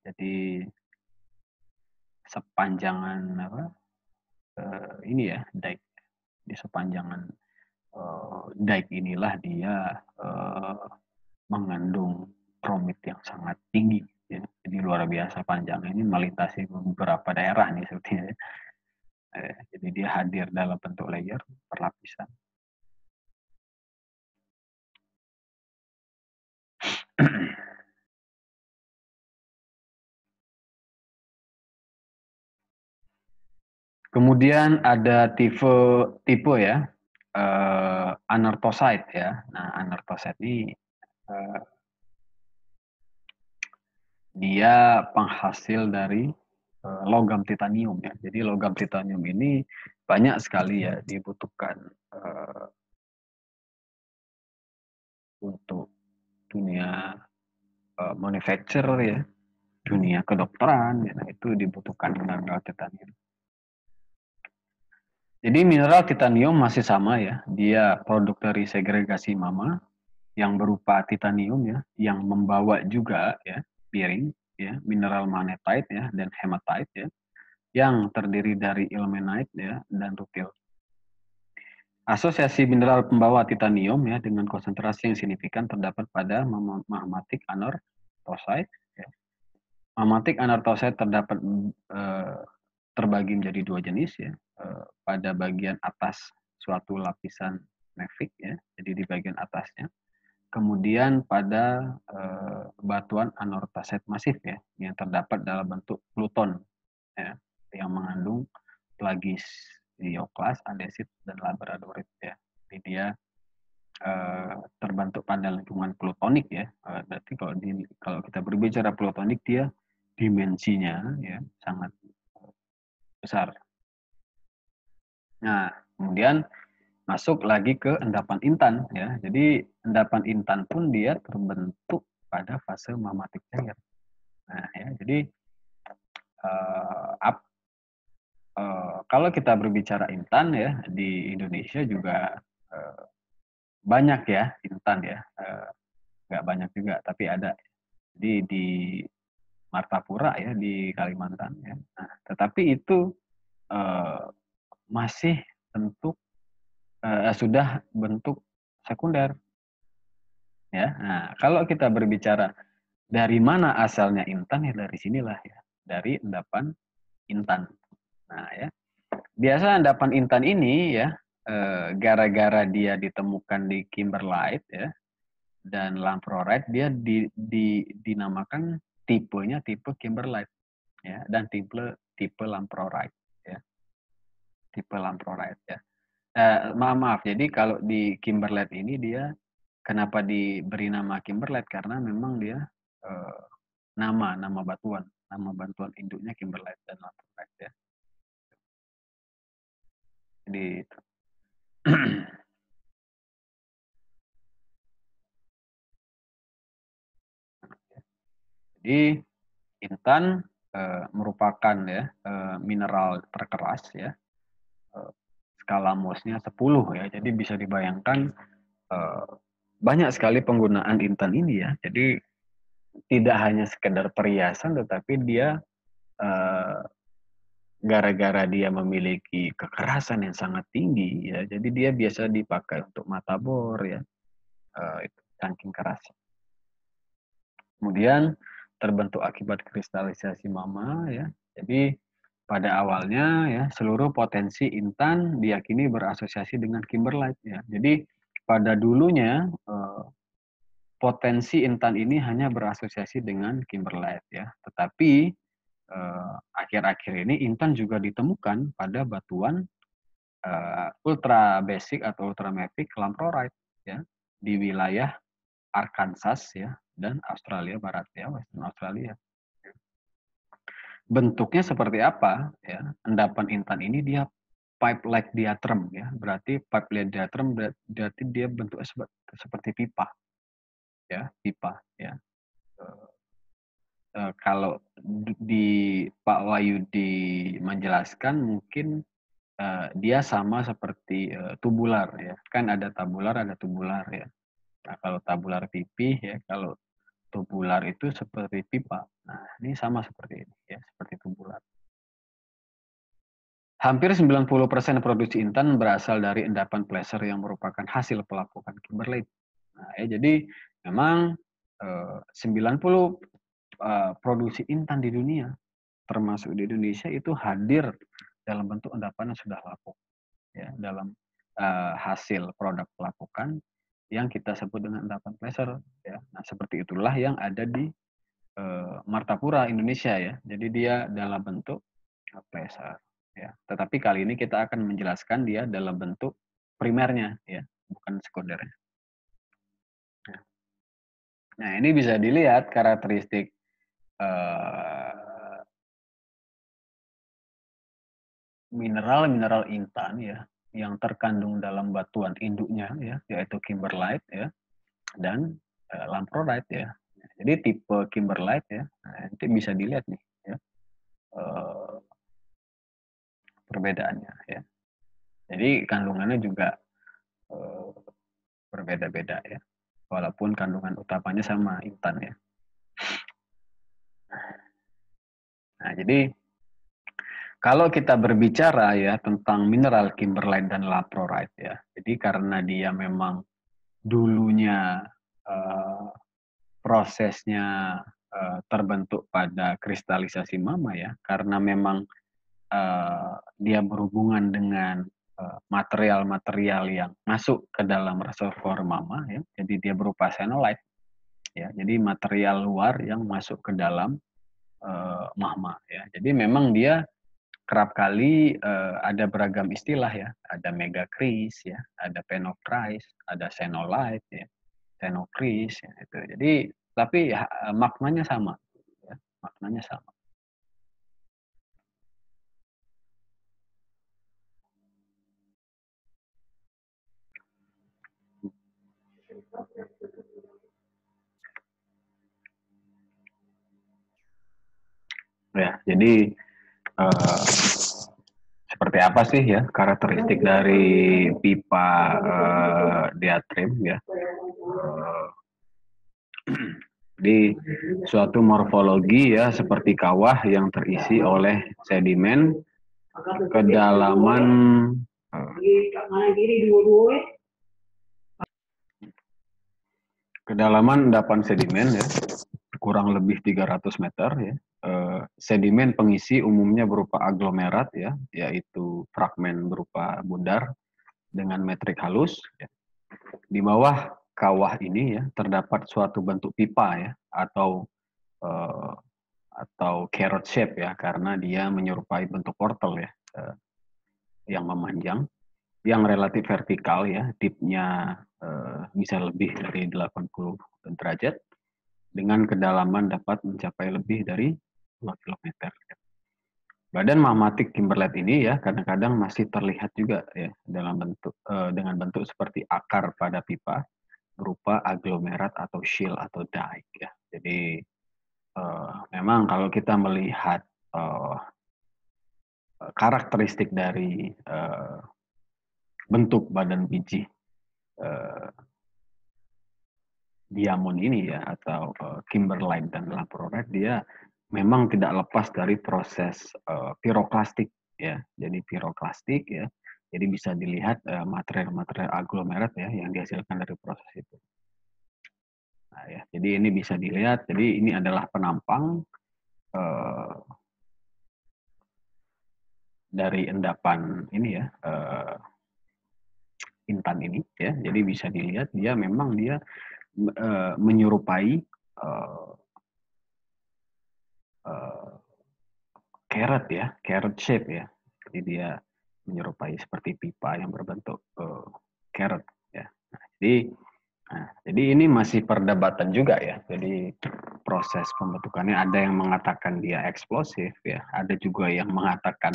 Jadi sepanjangan ini ya, dike, di sepanjangan dike inilah dia mengandung chromite yang sangat tinggi ya. Jadi luar biasa panjangnya, ini melintasi beberapa daerah nih sepertinya ya. Jadi dia hadir dalam bentuk layer perlapisan. Kemudian ada tipe ya, anorthosite ya. Nah, anorthosite ini dia penghasil dari logam titanium ya. Jadi logam titanium ini banyak sekali ya dibutuhkan untuk dunia manufacture ya, dunia kedokteran ya. Nah, itu dibutuhkan mineral titanium. Jadi mineral titanium masih sama ya, dia produk dari segregasi mama yang berupa titanium ya, yang membawa juga ya piring ya, mineral magnetite ya dan hematite ya, yang terdiri dari ilmenite ya dan rutil. Asosiasi mineral pembawa titanium ya dengan konsentrasi yang signifikan terdapat pada magmatic anorthosite. Ya. Magmatic anorthosite terdapat terbagi menjadi dua jenis ya. Pada bagian atas suatu lapisan mafic ya, jadi di bagian atasnya. Kemudian pada batuan anorthosite masif ya, yang terdapat dalam bentuk pluton ya, yang mengandung plagioklas, andesit, dan labradorit ya. Jadi dia terbentuk pada lingkungan plutonik ya. Berarti kalau kita berbicara plutonik, dia dimensinya ya sangat besar. Nah, kemudian masuk lagi ke endapan intan ya. Jadi endapan intan pun dia terbentuk pada fase magmatic cair. Nah, ya, jadi kalau kita berbicara intan ya di Indonesia juga banyak ya intan ya, nggak banyak juga tapi ada. Jadi di Martapura ya di Kalimantan ya. Nah, tetapi itu masih bentuk sudah bentuk sekunder ya. Nah, kalau kita berbicara dari mana asalnya intan ya dari sinilah ya, dari endapan intan. Nah ya, biasa endapan intan ini ya gara-gara dia ditemukan di kimberlite ya, dan lamprorite dia dinamakan tipenya tipe kimberlite ya, dan tipe lamprorite ya, tipe lamprorite ya. Maaf, jadi kalau di kimberlite ini dia kenapa diberi nama kimberlite, karena memang dia eh, nama bantuan induknya kimberlite dan lamprorite ya. Jadi jadi intan merupakan ya mineral terkeras ya, skala Mohsnya 10 ya. Jadi bisa dibayangkan banyak sekali penggunaan intan ini ya. Jadi tidak hanya sekedar perhiasan, tetapi dia gara-gara dia memiliki kekerasan yang sangat tinggi ya. Jadi dia biasa dipakai untuk mata bor ya. Itu saking keras. Kemudian terbentuk akibat kristalisasi mama ya. Jadi pada awalnya ya seluruh potensi intan diyakini berasosiasi dengan kimberlite ya. Jadi pada dulunya potensi intan ini hanya berasosiasi dengan kimberlite ya. Tetapi akhir-akhir ini intan juga ditemukan pada batuan ultra basic atau ultramafic lamprorite ya di wilayah Arkansas ya dan Australia Barat ya, Western Australia. Bentuknya seperti apa ya? Endapan intan ini dia pipe-like diatrem ya. Berarti pipe-like diatrem berarti dia bentuknya seperti pipa ya, pipa ya. Kalau di Pak Wahyudi menjelaskan mungkin dia sama seperti tubular ya. Kan ada tabular, ada tubular ya. Nah, kalau tabular pipih ya, kalau tubular itu seperti pipa. Nah, ini sama seperti ini ya, seperti tubular. Hampir 90% produksi intan berasal dari endapan placer yang merupakan hasil pelapukan kimberlite. Nah, ya, jadi memang 90 produksi intan di dunia, termasuk di Indonesia, itu hadir dalam bentuk endapan yang sudah lapuk, ya, dalam hasil produk pelapukan yang kita sebut dengan endapan placer. Ya. Nah, seperti itulah yang ada di Martapura, Indonesia ya. Jadi dia dalam bentuk placer. Ya. Tetapi kali ini kita akan menjelaskan dia dalam bentuk primernya, ya, bukan sekundernya. Nah, ini bisa dilihat karakteristik mineral-mineral intan ya yang terkandung dalam batuan induknya ya, yaitu kimberlite ya dan lamprorite ya. Jadi tipe kimberlite ya, nah, itu bisa dilihat nih ya perbedaannya ya. Jadi kandungannya juga berbeda-beda ya, walaupun kandungan utamanya sama intan ya. Nah, jadi kalau kita berbicara ya tentang mineral kimberlite dan lamprorite ya, jadi karena dia memang dulunya prosesnya terbentuk pada kristalisasi mama ya, karena memang dia berhubungan dengan material-material yang masuk ke dalam reservoir mama ya, jadi dia berupa xenolite ya, jadi material luar yang masuk ke dalam mama ya, jadi memang dia kerap kali ada beragam istilah ya, ada megakris ya, ada phenocryst, ada xenolite ya, xenokris ya, itu. Jadi tapi ya, maknanya sama ya, maknanya sama. Ya, jadi seperti apa sih ya karakteristik dari pipa diatrim ya? Jadi suatu morfologi ya seperti kawah yang terisi oleh sedimen kedalaman kedalaman endapan sedimen ya kurang lebih 300 meter ya. Sedimen pengisi umumnya berupa aglomerat ya, yaitu fragmen berupa bundar dengan metrik halus. Ya. Di bawah kawah ini ya terdapat suatu bentuk pipa ya eh, atau carrot shape ya, karena dia menyerupai bentuk wortel ya, yang memanjang, yang relatif vertikal ya, dipnya bisa lebih dari 80 derajat, dengan kedalaman dapat mencapai lebih dari 2 km. Badan magmatik kimberlite ini ya kadang-kadang masih terlihat juga ya dalam bentuk dengan bentuk seperti akar pada pipa berupa aglomerat atau shield atau dike ya. Jadi memang kalau kita melihat uh, karakteristik dari bentuk badan biji uh, diamond ini ya, atau kimberlite dan laprorite, dia memang tidak lepas dari proses piroklastik ya. Jadi piroklastik ya. Jadi bisa dilihat material-material aglomerat ya yang dihasilkan dari proses itu. Nah, ya, jadi ini bisa dilihat. Jadi ini adalah penampang dari endapan ini ya, intan ini ya. Jadi bisa dilihat dia memang dia menyerupai carrot ya, carrot shape ya. Jadi dia menyerupai seperti pipa yang berbentuk carrot ya. Jadi ini masih perdebatan juga ya. Jadi proses pembentukannya ada yang mengatakan dia eksplosif ya, ada juga yang mengatakan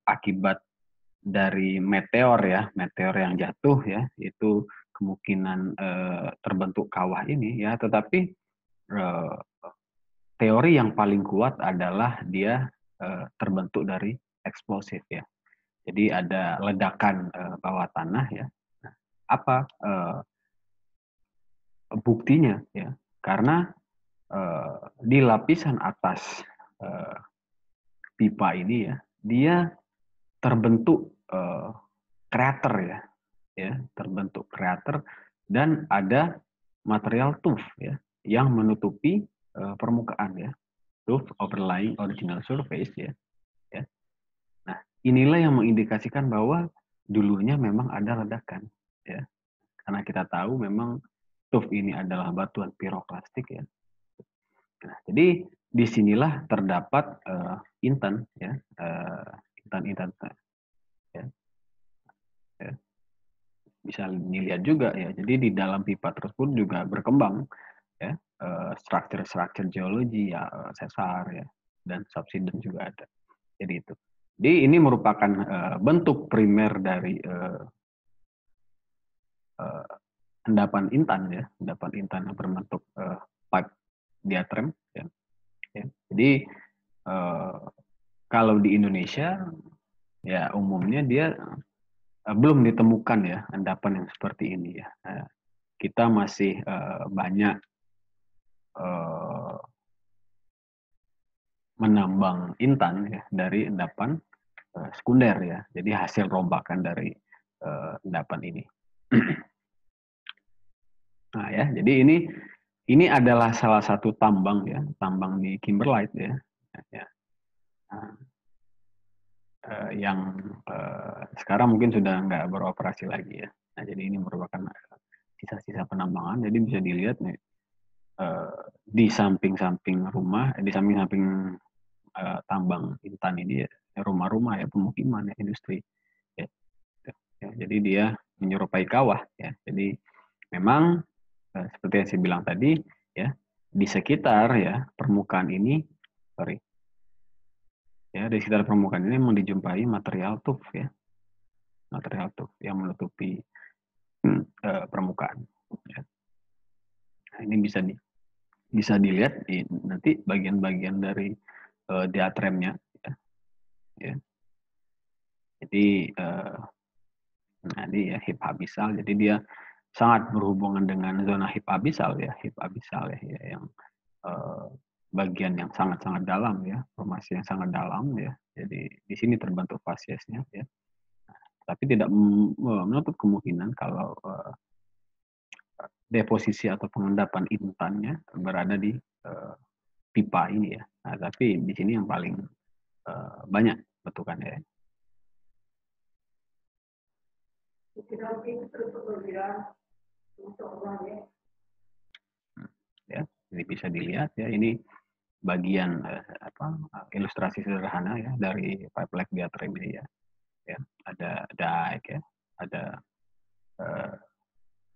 akibat dari meteor ya, meteor yang jatuh ya, itu kemungkinan terbentuk kawah ini ya. Tetapi teori yang paling kuat adalah dia terbentuk dari eksplosif ya. Jadi ada ledakan bawah tanah ya. Nah, apa buktinya ya? Karena di lapisan atas pipa ini ya, dia terbentuk krater ya, terbentuk krater, dan ada material tuff ya yang menutupi permukaan ya, tuff overlying original surface ya. Nah, inilah yang mengindikasikan bahwa dulunya memang ada ledakan ya. Karena kita tahu memang tuff ini adalah batuan piroklastik ya. Nah, jadi disinilah terdapat intan ya, intan-intan ya, ya. Bisa dilihat juga ya. Jadi di dalam pipa tersebut juga berkembang ya struktur-struktur geologi ya, sesar ya, dan subsiden juga ada. Jadi itu. Jadi ini merupakan bentuk primer dari endapan intan ya, endapan intan yang berbentuk pipe diatrem ya. Ya. Jadi kalau di Indonesia ya umumnya dia belum ditemukan ya endapan yang seperti ini ya. Kita masih banyak menambang intan ya dari endapan sekunder ya. Jadi hasil rombakan dari endapan ini. Nah ya, jadi ini adalah salah satu tambang ya, tambang di kimberlite ya. Ya. Nah, yang sekarang mungkin sudah nggak beroperasi lagi ya. Nah, jadi ini merupakan sisa-sisa penambangan. Jadi bisa dilihat nih di samping-samping rumah, di samping-samping tambang intan ini ya, rumah-rumah ya, pemukiman ya, industri. Ya. Ya, jadi dia menyerupai kawah ya. Jadi memang seperti yang saya bilang tadi ya, di sekitar ya permukaan ini, ya di sekitar permukaan ini memang dijumpai material tuff ya, material tuff yang menutupi permukaan. Ya. Nah, ini bisa dilihat di nanti bagian-bagian dari diatremnya. Ya. Ya. Jadi ya hip abyssal. Jadi dia sangat berhubungan dengan zona hip abyssal ya, yang bagian yang sangat-sangat dalam ya, formasi yang sangat dalam ya. Jadi di sini terbentuk fasiesnya ya. Tapi tidak menutup kemungkinan kalau deposisi atau pengendapan intannya berada di pipa ini ya. Nah, tapi di sini yang paling banyak bentukannya ya. Ya, jadi bisa dilihat ya, ini bagian ilustrasi sederhana ya dari pipe lag diagram ini ya. Ya, ada dike ya, ada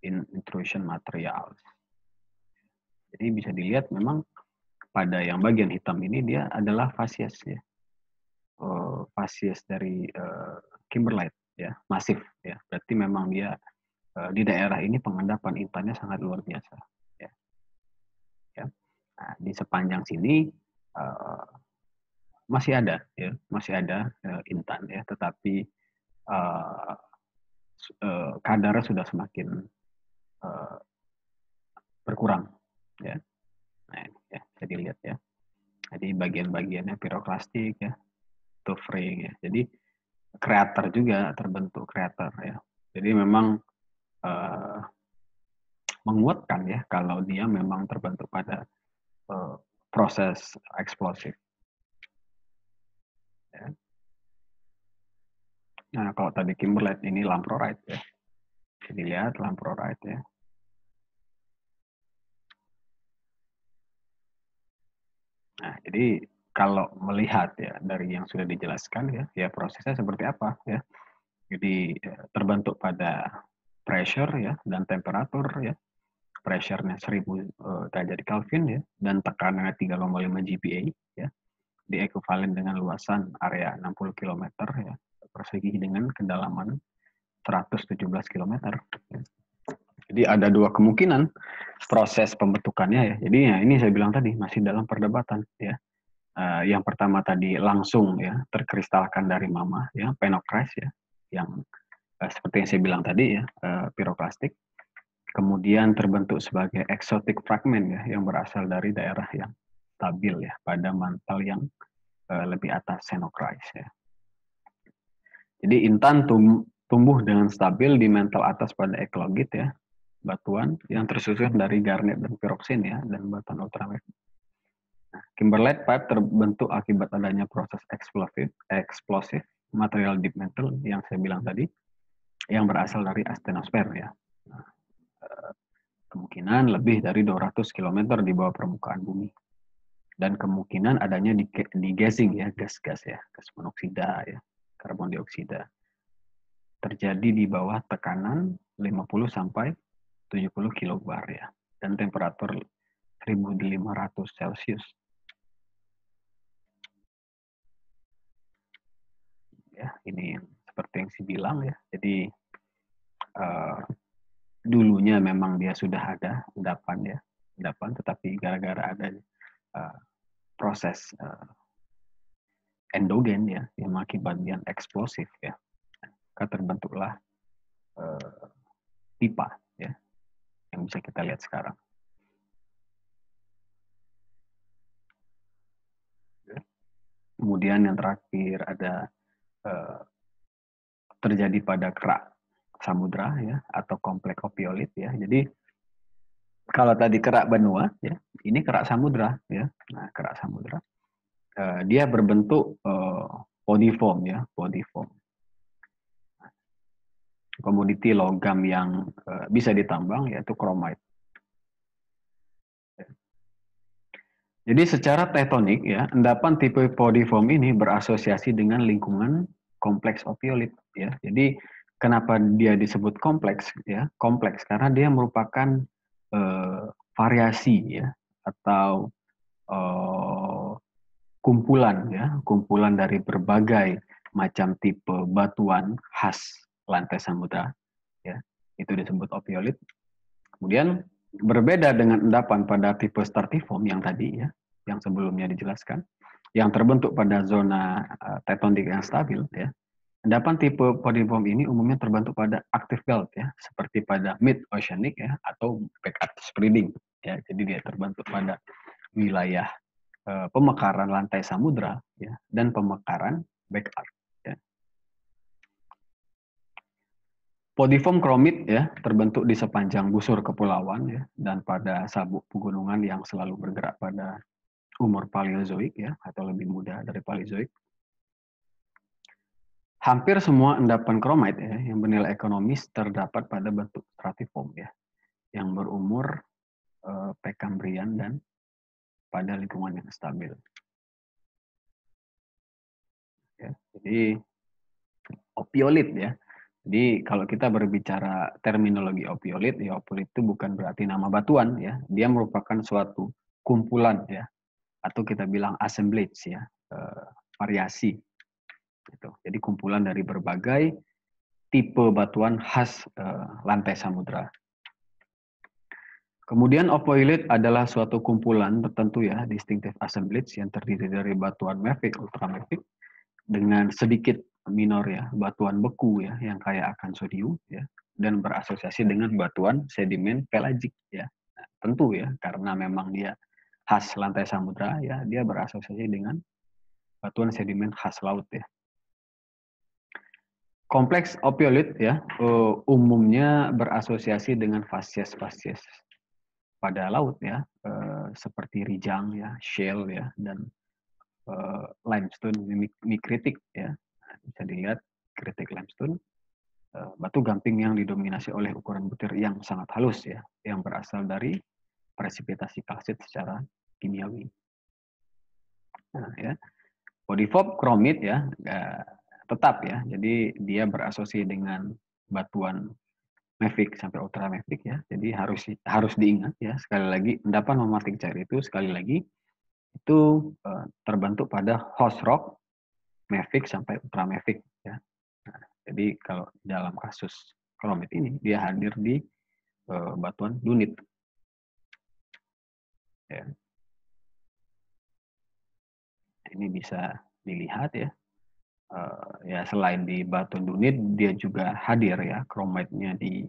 intrusion materials. Jadi bisa dilihat memang pada yang bagian hitam ini dia adalah facies ya. Facies dari kimberlite ya, masif ya. Berarti memang dia di daerah ini pengendapan intannya sangat luar biasa ya. Ya. Nah, di sepanjang sini masih ada ya, masih ada intan ya, tetapi kadarnya sudah semakin berkurang ya. Nah, ya, bisa dilihat ya. Jadi bagian-bagiannya piroklastik ya, tuffring ya. Jadi krater juga terbentuk krater ya. Jadi memang menguatkan ya kalau dia memang terbentuk pada proses eksplosif. Ya. Nah, kalau tadi kimberlite ini lamprorite ya. Jadi lihat lamprorite ya. Nah, jadi kalau melihat ya dari yang sudah dijelaskan ya, ya prosesnya seperti apa ya. Jadi terbentuk pada pressure ya dan temperatur ya. Pressure-nya 1000 derajat Kelvin ya dan tekanannya 3,5 GPa ya. Diekuvalen dengan luasan area 60 km ya persegi dengan kedalaman 117 km. Ya. Jadi ada dua kemungkinan proses pembentukannya ya. Jadi ya ini saya bilang tadi masih dalam perdebatan ya. Yang pertama tadi langsung ya terkristalkan dari mama ya penokris ya yang seperti yang saya bilang tadi ya piroklastik. Kemudian terbentuk sebagai exotic fragment ya yang berasal dari daerah yang stabil ya pada mantel yang lebih atas xenocrise ya. Jadi intan tumbuh dengan stabil di mantel atas pada eklogit ya, batuan yang tersusun dari garnet dan piroksin ya dan batuan ultramagnetik. Nah, kimberlite pipe terbentuk akibat adanya proses eksplosif material deep mantle yang saya bilang tadi yang berasal dari astenosfer ya. Nah, kemungkinan lebih dari 200 km di bawah permukaan bumi. Dan kemungkinan adanya di gassing ya, gas-gas ya, gas monoksida ya, karbon dioksida. Terjadi di bawah tekanan 50 sampai 70 kilobar ya, dan temperatur 1500 Celcius. Ya, ini seperti yang saya bilang ya. Jadi dulunya memang dia sudah ada endapan ya, endapan, tetapi gara-gara ada proses endogen ya yang mengakibatkan eksplosif ya, maka terbentuklah pipa ya yang bisa kita lihat sekarang. Kemudian yang terakhir ada terjadi pada kerak samudra ya atau kompleks opioid ya. Jadi kalau tadi kerak benua ya, ini kerak samudra ya. Nah, kerak samudra dia berbentuk podiform ya, podiform. Komoditi logam yang bisa ditambang yaitu chromite. Jadi secara tektonik ya, endapan tipe podiform ini berasosiasi dengan lingkungan kompleks opioid ya. Jadi kenapa dia disebut kompleks ya? Kompleks karena dia merupakan variasi ya atau kumpulan ya, kumpulan dari berbagai macam tipe batuan khas lantai samudra ya. Itu disebut opioid. Kemudian berbeda dengan endapan pada tipe stratiform yang tadi ya, yang sebelumnya dijelaskan, yang terbentuk pada zona tektonik yang stabil ya. Endapan tipe podiform ini umumnya terbentuk pada active belt ya, seperti pada mid oceanic ya atau backup spreading ya. Jadi dia terbentuk pada wilayah pemekaran lantai samudra ya dan pemekaran backup ya. Podiform chromit ya terbentuk di sepanjang busur kepulauan ya dan pada sabuk pegunungan yang selalu bergerak pada umur Paleozoik ya atau lebih muda dari Paleozoik. Hampir semua endapan chromite ya, yang bernilai ekonomis terdapat pada bentuk stratiform ya, yang berumur Prekambrian dan pada lingkungan yang stabil. Ya. Jadi opioid ya. Jadi kalau kita berbicara terminologi opioid, ya opioid itu bukan berarti nama batuan ya. Dia merupakan suatu kumpulan ya, atau kita bilang assemblage ya, variasi. Gitu. Jadi kumpulan dari berbagai tipe batuan khas lantai samudra. Kemudian opioid adalah suatu kumpulan tertentu ya, distinctive assemblage yang terdiri dari batuan mafic, ultramafic, dengan sedikit minor ya, batuan beku ya, yang kaya akan sodium ya, dan berasosiasi dengan batuan sedimen pelagik ya. Nah, tentu ya, karena memang dia khas lantai samudra ya, dia berasosiasi dengan batuan sedimen khas laut ya. Kompleks opioid ya, umumnya berasosiasi dengan fasies-fasies pada laut ya, seperti rijang ya, shale ya, dan limestone mikritik ya. Nah, bisa dilihat kritik limestone, batu gamping yang didominasi oleh ukuran butir yang sangat halus ya, yang berasal dari presipitasi kalsit secara kimiawi. Nah, ya, podiform chromit ya, tetap ya, jadi dia berasosiasi dengan batuan mafic sampai ultramafic ya. Jadi harus diingat ya, sekali lagi endapan magmatik cair itu sekali lagi itu terbentuk pada host rock mafic sampai ultramafic ya. Nah, jadi kalau dalam kasus chromit ini dia hadir di batuan dunit. Ya. Ini bisa dilihat ya. Ya selain di batuan dunit dia juga hadir ya chromite-nya di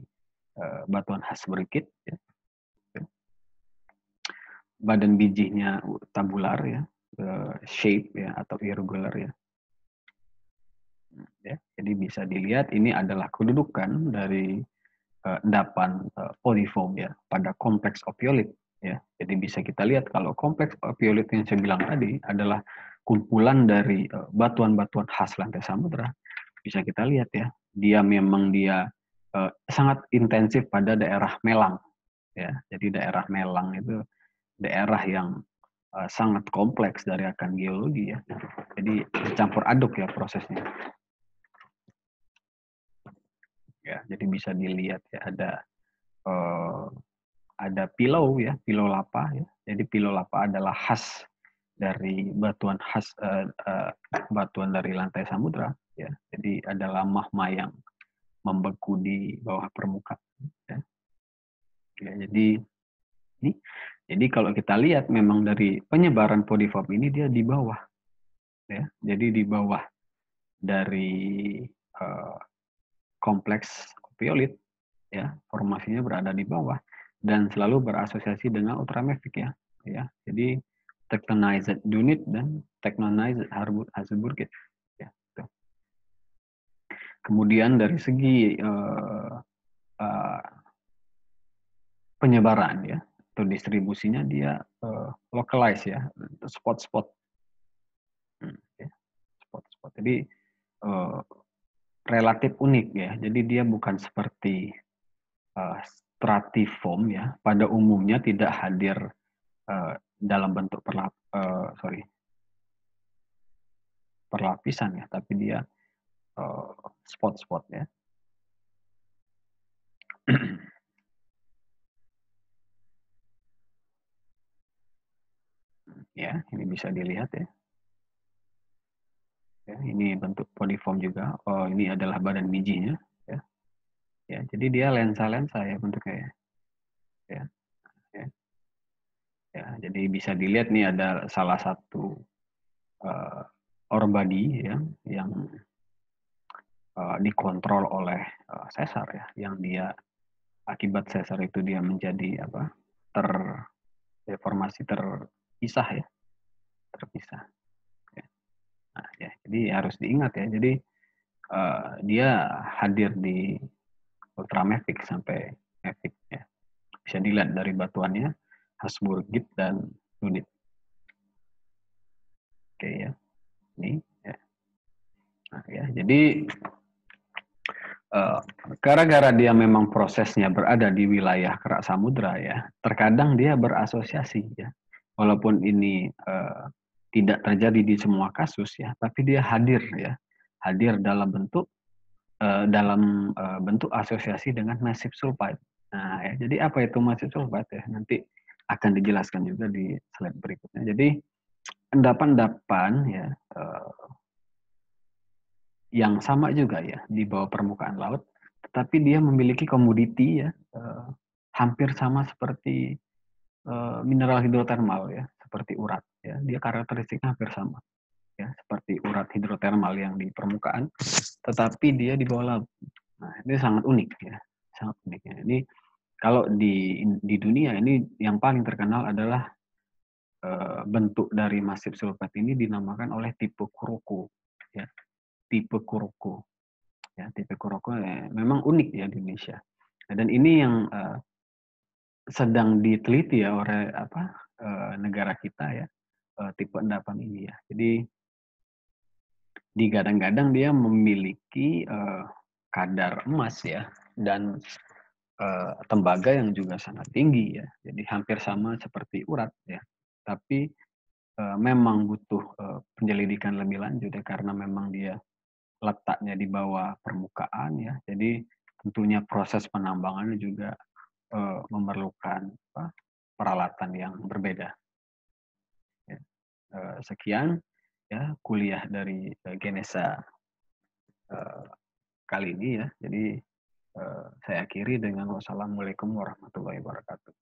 batuan khas berikit ya. Badan bijinya tabular ya, shape ya atau irregular ya. Ya, jadi bisa dilihat ini adalah kedudukan dari endapan podiform ya pada kompleks opioid ya. Jadi bisa kita lihat kalau kompleks opioid yang saya bilang tadi adalah kumpulan dari batuan-batuan khas lantai samudra. Bisa kita lihat ya, dia sangat intensif pada daerah Melang ya. Jadi daerah Melang itu daerah yang sangat kompleks dari akan geologi ya. Jadi campur aduk ya prosesnya. Ya, jadi bisa dilihat ya ada pilau ya, pilau lapa ya. Jadi pilau lapa adalah khas dari batuan khas batuan dari lantai samudra ya. Jadi adalah magma yang membeku di bawah permukaan ya. Ya, jadi kalau kita lihat memang dari penyebaran podiform ini dia di bawah ya. Jadi di bawah dari kompleks opioid ya, formasinya berada di bawah dan selalu berasosiasi dengan ultramafic ya. Ya, jadi tectonized unit dan tectonized Hazelburgit ya. Gitu. Kemudian dari segi penyebaran ya atau distribusinya dia localize ya, spot-spot. Ya, spot-spot. Jadi relatif unik ya. Jadi dia bukan seperti stratiform ya. Pada umumnya tidak hadir dalam bentuk perlapisan ya, tapi dia spot-spot ya. Ya, ini bisa dilihat ya. Ya, ini bentuk podiform juga. Oh, ini adalah badan bijinya ya. Ya, jadi dia lensa-lensa ya bentuknya ya. Ya. Ya. Ya, jadi bisa dilihat nih ada salah satu ore body ya yang dikontrol oleh sesar ya, yang dia akibat sesar itu dia menjadi deformasi terpisah ya, terpisah. Ya. Nah, ya, jadi harus diingat ya, jadi dia hadir di ultramafic sampai mafic ya. Bisa dilihat dari batuannya, Hazelburgit dan Dunit. Oke ya, ini ya. Nah, ya. Jadi eh, gara-gara dia memang prosesnya berada di wilayah kerak samudra ya, terkadang dia berasosiasi ya. Walaupun ini tidak terjadi di semua kasus ya, tapi dia hadir ya, hadir dalam bentuk asosiasi dengan massive sulfide. Nah, ya, jadi apa itu massive sulfide ya? Nanti akan dijelaskan juga di slide berikutnya. Jadi endapan-endapan ya yang sama juga ya di bawah permukaan laut, tetapi dia memiliki komoditi ya hampir sama seperti mineral hidrotermal ya, seperti urat ya. Dia karakteristiknya hampir sama ya, seperti urat hidrotermal yang di permukaan, tetapi dia di bawah laut. Nah, ini sangat unik ya, sangat unik ya. Ini kalau di dunia ini yang paling terkenal adalah bentuk dari massive sulfide ini dinamakan oleh tipe Kuroko ya, tipe Kuroko ya, tipe Kuroko memang unik ya di Indonesia. Dan ini yang sedang diteliti ya oleh negara kita ya, tipe endapan ini ya. Jadi digadang-gadang dia memiliki kadar emas ya, dan tembaga yang juga sangat tinggi ya. Jadi hampir sama seperti urat ya. Tapi memang butuh penyelidikan lebih lanjut ya, karena memang dia letaknya di bawah permukaan ya. Jadi tentunya proses penambangannya juga memerlukan peralatan yang berbeda. Ya. Sekian ya kuliah dari Genesa kali ini ya. Jadi saya akhiri dengan wassalamualaikum warahmatullahi wabarakatuh.